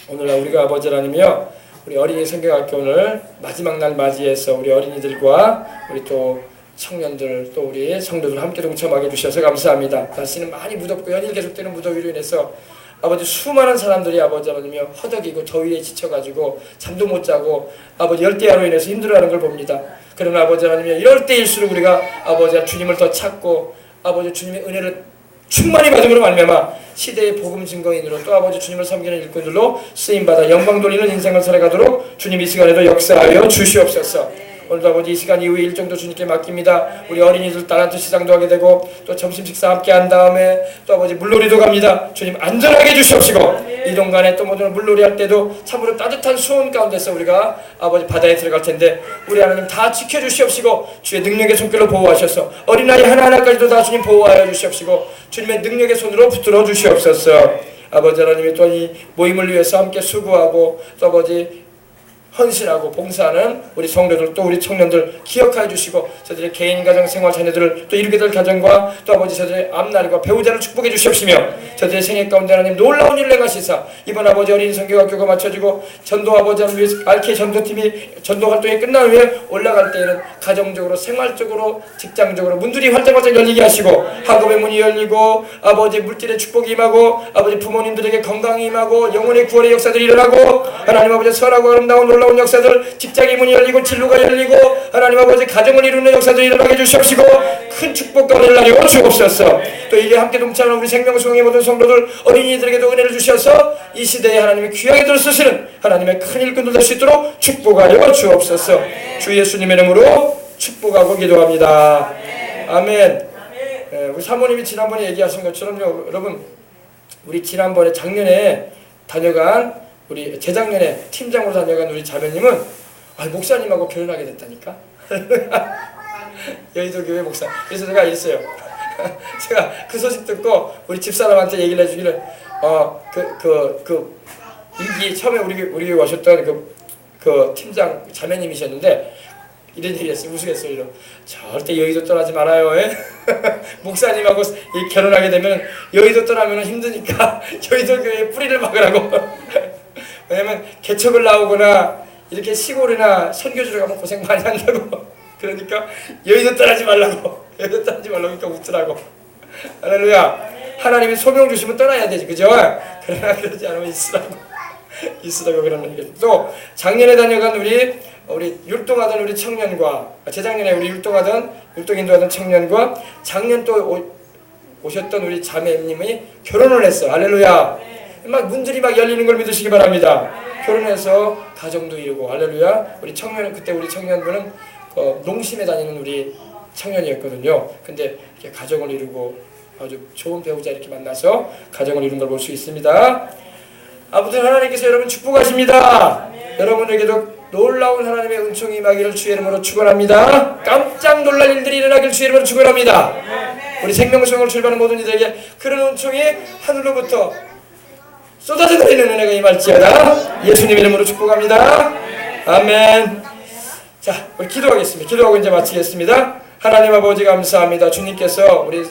오늘날 우리가 아버지 하나님이요, 우리 어린이 성경학교 오늘 마지막 날 맞이해서 우리 어린이들과 우리 또 청년들 또 우리 성도들 함께 동참하게 해주셔서 감사합니다. 날씨는 많이 무덥고 연일 계속되는 무더위로 인해서 아버지 수많은 사람들이 아버지 하나님이여 허덕이고 더위에 지쳐가지고 잠도 못 자고 아버지 열대야로 인해서 힘들어하는 걸 봅니다. 그러나 아버지 하나님이여 이럴 때일수록 우리가 아버지 주님을 더 찾고 아버지 주님의 은혜를 충만히 받음으로 말미암아 시대의 복음 증거인으로 또 아버지 주님을 섬기는 일꾼들로 쓰임받아 영광 돌리는 인생을 살아가도록 주님 이 시간에도 역사하여 주시옵소서. 오늘도 아버지 이 시간 이후에 일정도 주님께 맡깁니다. 우리 어린이들 딸한테 시장도 하게 되고 또 점심 식사 함께 한 다음에 또 아버지 물놀이도 갑니다. 주님 안전하게 해주시옵시고 이동간에 또 모든 물놀이 할 때도 참으로 따뜻한 수온 가운데서 우리가 아버지 바다에 들어갈 텐데 우리 하나님 다 지켜주시옵시고 주의 능력의 손길로 보호하셔서 어린아이 하나하나까지도 다 주님 보호하여 주시옵시고 주님의 능력의 손으로 붙들어 주시옵소서. 아버지 하나님이 또 이 모임을 위해서 함께 수고하고 또 아버지 헌신하고 봉사하는 우리 성도들 또 우리 청년들 기억하여 주시고 저들의 개인 가정 생활 자녀들을 또 이루게 될 가정과 또 아버지 저들의 앞날과 배우자를 축복해 주시옵시며 저들의 생애 가운데 하나님 놀라운 일을 행하시사 이번 아버지 어린이 선교학교가 마쳐지고 전도 아버지를 위해서 RK 전도팀이 전도 활동이 끝난 후에 올라갈 때에는 가정적으로 생활적으로 직장적으로 문들이 활짝활짝 열리게 하시고 학업의 문이 열리고 아버지 물질의 축복이 임하고 아버지 부모님들에게 건강이 임하고 영혼의 구원의 역사들이 일어나고 하나님 아버지 선하고 아름다운 놀라운 역사들 직장의 문이 열리고 진로가 열리고 하나님 아버지 가정을 이루는 역사들이 일어나게 해주시옵시고 큰 축복과 은혜를 나누어 주옵소서. 또 이에 함께 동참하는 우리 생명수강의 모든 성도들 어린이들에게도 은혜를 주셔서 이 시대에 하나님의 귀하게 들어 쓰시는 하나님의 큰 일꾼들 될 수 있도록 축복하여 주옵소서. 주 예수님의 이름으로 축복하고 기도합니다. 아멘. 우리 사모님이 지난번에 얘기하신 것처럼요, 여러분 우리 지난번에 작년에 다녀간 우리 재작년에 팀장으로 다녀간 우리 자매님은 목사님하고 결혼하게 됐다니까. 여의도 교회 목사. 그래서 제가 이랬어요. 제가 그 소식 듣고 우리 집사람한테 얘기를 해주기를 일기 처음에 우리 교회 오셨던 그 팀장 자매님이셨는데 이런 얘기 했어요. 우스갯소리로 이런. 절대 여의도 떠나지 말아요. 목사님하고 결혼하게 되면 여의도 떠나면 힘드니까 여의도 교회에 뿌리를 박으라고. 왜냐면 개척을 나오거나 이렇게 시골이나 선교지로 가면 고생 많이 한다고. 그러니까 여의도 떠나지 말라고. 여의도 떠나지 말라고 그러니까 웃더라고. 할렐루야. 하나님이 소명 주시면 떠나야 되지, 그죠? 그러나 그러지 않으면 있으라고 그러는 거죠. 또 작년에 다녀간 우리 율동하던 우리 청년과 재작년에 우리 율동 인도하던 청년과 작년 또 오셨던 우리 자매님이 결혼을 했어. 할렐루야. 막 문들이 막 열리는 걸 믿으시기 바랍니다. 결혼해서 가정도 이루고 할렐루야. 우리 청년분은 농심에 다니는 우리 청년이었거든요. 근데 이렇게 가정을 이루고 아주 좋은 배우자 이렇게 만나서 가정을 이룬 걸 볼 수 있습니다. 아무튼 하나님께서 여러분 축복하십니다. 여러분에게도 놀라운 하나님의 은총이 임하기를 주의 이름으로 축원합니다. 깜짝 놀랄 일들이 일어나기를 주의 이름으로 축원합니다. 우리 생명수강을 출발하는 모든 이들에게 그런 은총이 하늘로부터 쏟아져 내리는 은혜가 임할지어다. 예수님 이름으로 축복합니다. 아멘. 자, 우리 기도하겠습니다. 기도하고 이제 마치겠습니다. 하나님 아버지 감사합니다. 주님께서 우리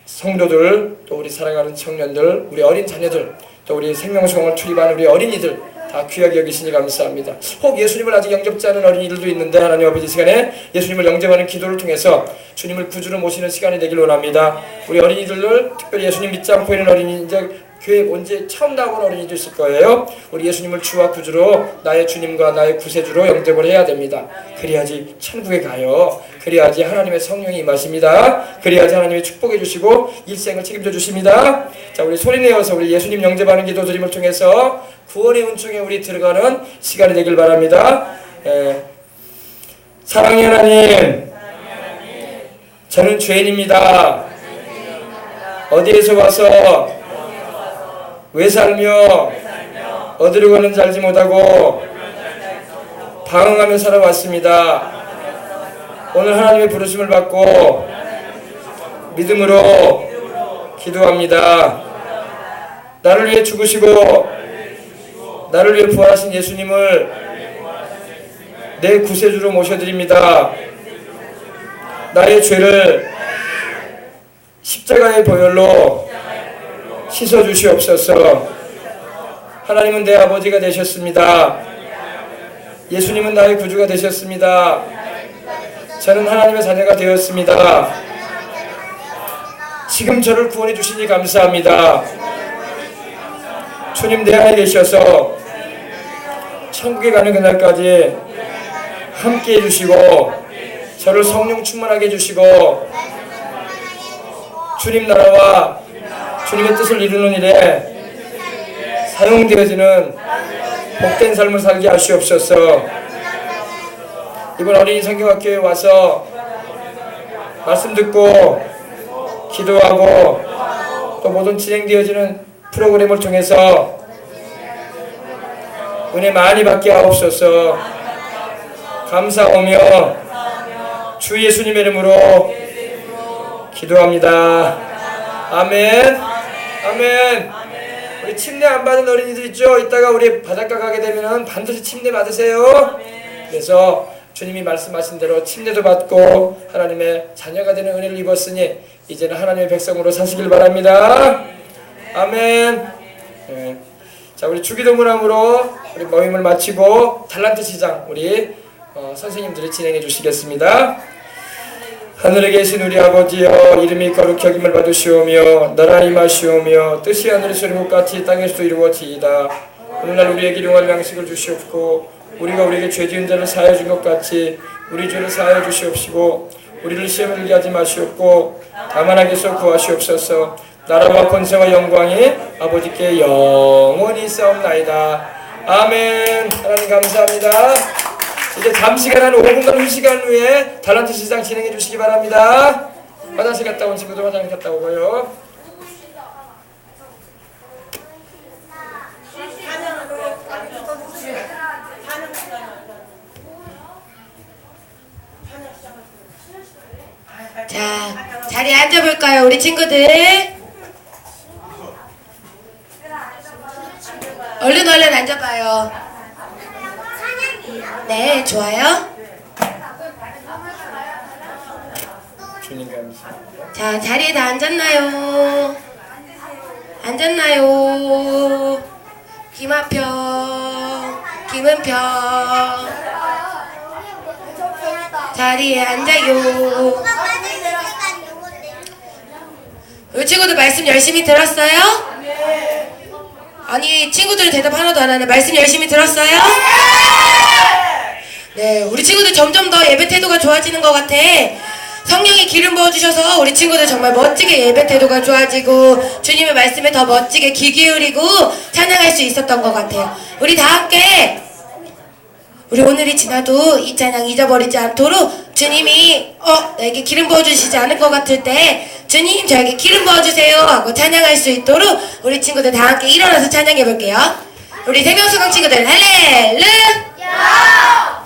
성도들, 또 우리 살아가는 청년들, 우리 어린 자녀들, 또 우리 생명수강을 출입하는 우리 어린이들 다 귀하게 여기시니 감사합니다. 혹 예수님을 아직 영접지 않은 어린이들도 있는데 하나님 아버지 시간에 예수님을 영접하는 기도를 통해서 주님을 구주로 모시는 시간이 되길 원합니다. 우리 어린이들을 특별히 예수님 믿지 않고 있는 어린이, 이제 교회 온지 처음 나온 어린이도 있을 거예요. 우리 예수님을 주와 구주로 나의 주님과 나의 구세주로 영접을 해야 됩니다. 그래야지 천국에 가요. 그래야지 하나님의 성령이 임하십니다. 그래야지 하나님이 축복해 주시고 일생을 책임져 주십니다. 자, 우리 소리내어서 우리 예수님 영접하는 기도 드림을 통해서 구원의 은총에 우리 들어가는 시간이 되길 바랍니다. 사랑의 하나님, 저는 죄인입니다. 어디에서 와서 왜 살며 어디로 가는지 알지 못하고 방황하며 살아왔습니다. 오늘 하나님의 부르심을 받고 믿음으로 기도합니다. 나를 위해 죽으시고 나를 위해 부활하신 예수님을 내 구세주로 모셔드립니다. 나의 죄를 십자가의 보혈로 씻어주시옵소서. 하나님은 내 아버지가 되셨습니다. 예수님은 나의 구주가 되셨습니다. 저는 하나님의 자녀가 되었습니다. 지금 저를 구원해 주시니 감사합니다. 주님 내 안에 계셔서 천국에 가는 그날까지 함께 해주시고 저를 성령 충만하게 해주시고 주님 나라와 주님의 뜻을 이루는 일에 사용되어지는 복된 삶을 살게 하시옵소서. 이번 어린이 성경학교에 와서 말씀 듣고 기도하고 또 모든 진행되어지는 프로그램을 통해서 은혜 많이 받게 하옵소서. 감사하며 주 예수님의 이름으로 기도합니다. 아멘. 아멘. 우리 침례 안 받은 어린이들 있죠? 이따가 우리 바닷가 가게 되면 반드시 침례 받으세요. 그래서 주님이 말씀하신 대로 침례도 받고 하나님의 자녀가 되는 은혜를 입었으니 이제는 하나님의 백성으로 사시길 바랍니다. 아멘. 네. 자, 우리 주기도문함으로 우리 모임을 마치고 달란트 시장 우리 선생님들이 진행해 주시겠습니다. 하늘에 계신 우리 아버지여, 이름이 거룩히 여김을 받으시오며 나라 임하시오며 뜻이 하늘에서 이룬 것 같이 땅에서도 이루어지이다. 오늘날 우리에게 일용할 양식을 주시옵고 우리가 우리에게 죄 지은 자를 사하여 준 것 같이 우리 죄를 사하여 주시옵시고 우리를 시험에 들게 하지 마시옵고 다만 악에서 구하시옵소서. 나라와 권세와 영광이 아버지께 영원히 있사옵나이다. 아멘. 하나님 감사합니다. 이제 잠시간 한 5분간 휴식한 후에 달란트 시장 진행해 주시기 바랍니다. 화장실 갔다 온 친구들 화장실 갔다 오고요. 자, 자리에 앉아볼까요, 우리 친구들? 얼른 앉아봐요. 네, 좋아요. 주님 감사합니다. 자, 자리에 다 앉았나요? 앉았나요? 김하평, 김은평. 자리에 앉아요. 우리 친구들 말씀 열심히 들었어요? 아니, 친구들은 대답 하나도 안 하네. 말씀 열심히 들었어요? 네, 우리 친구들 점점 더 예배 태도가 좋아지는 것 같아. 성령이 기름 부어주셔서 우리 친구들 정말 멋지게 예배 태도가 좋아지고 주님의 말씀에 더 멋지게 귀 기울이고 찬양할 수 있었던 것 같아요. 우리 다 함께 우리 오늘이 지나도 이 찬양 잊어버리지 않도록 주님이 나에게 기름 부어주시지 않을 것 같을 때 주님 저에게 기름 부어주세요 하고 찬양할 수 있도록 우리 친구들 다 함께 일어나서 찬양해 볼게요. 우리 생명수강 친구들 할렐루야.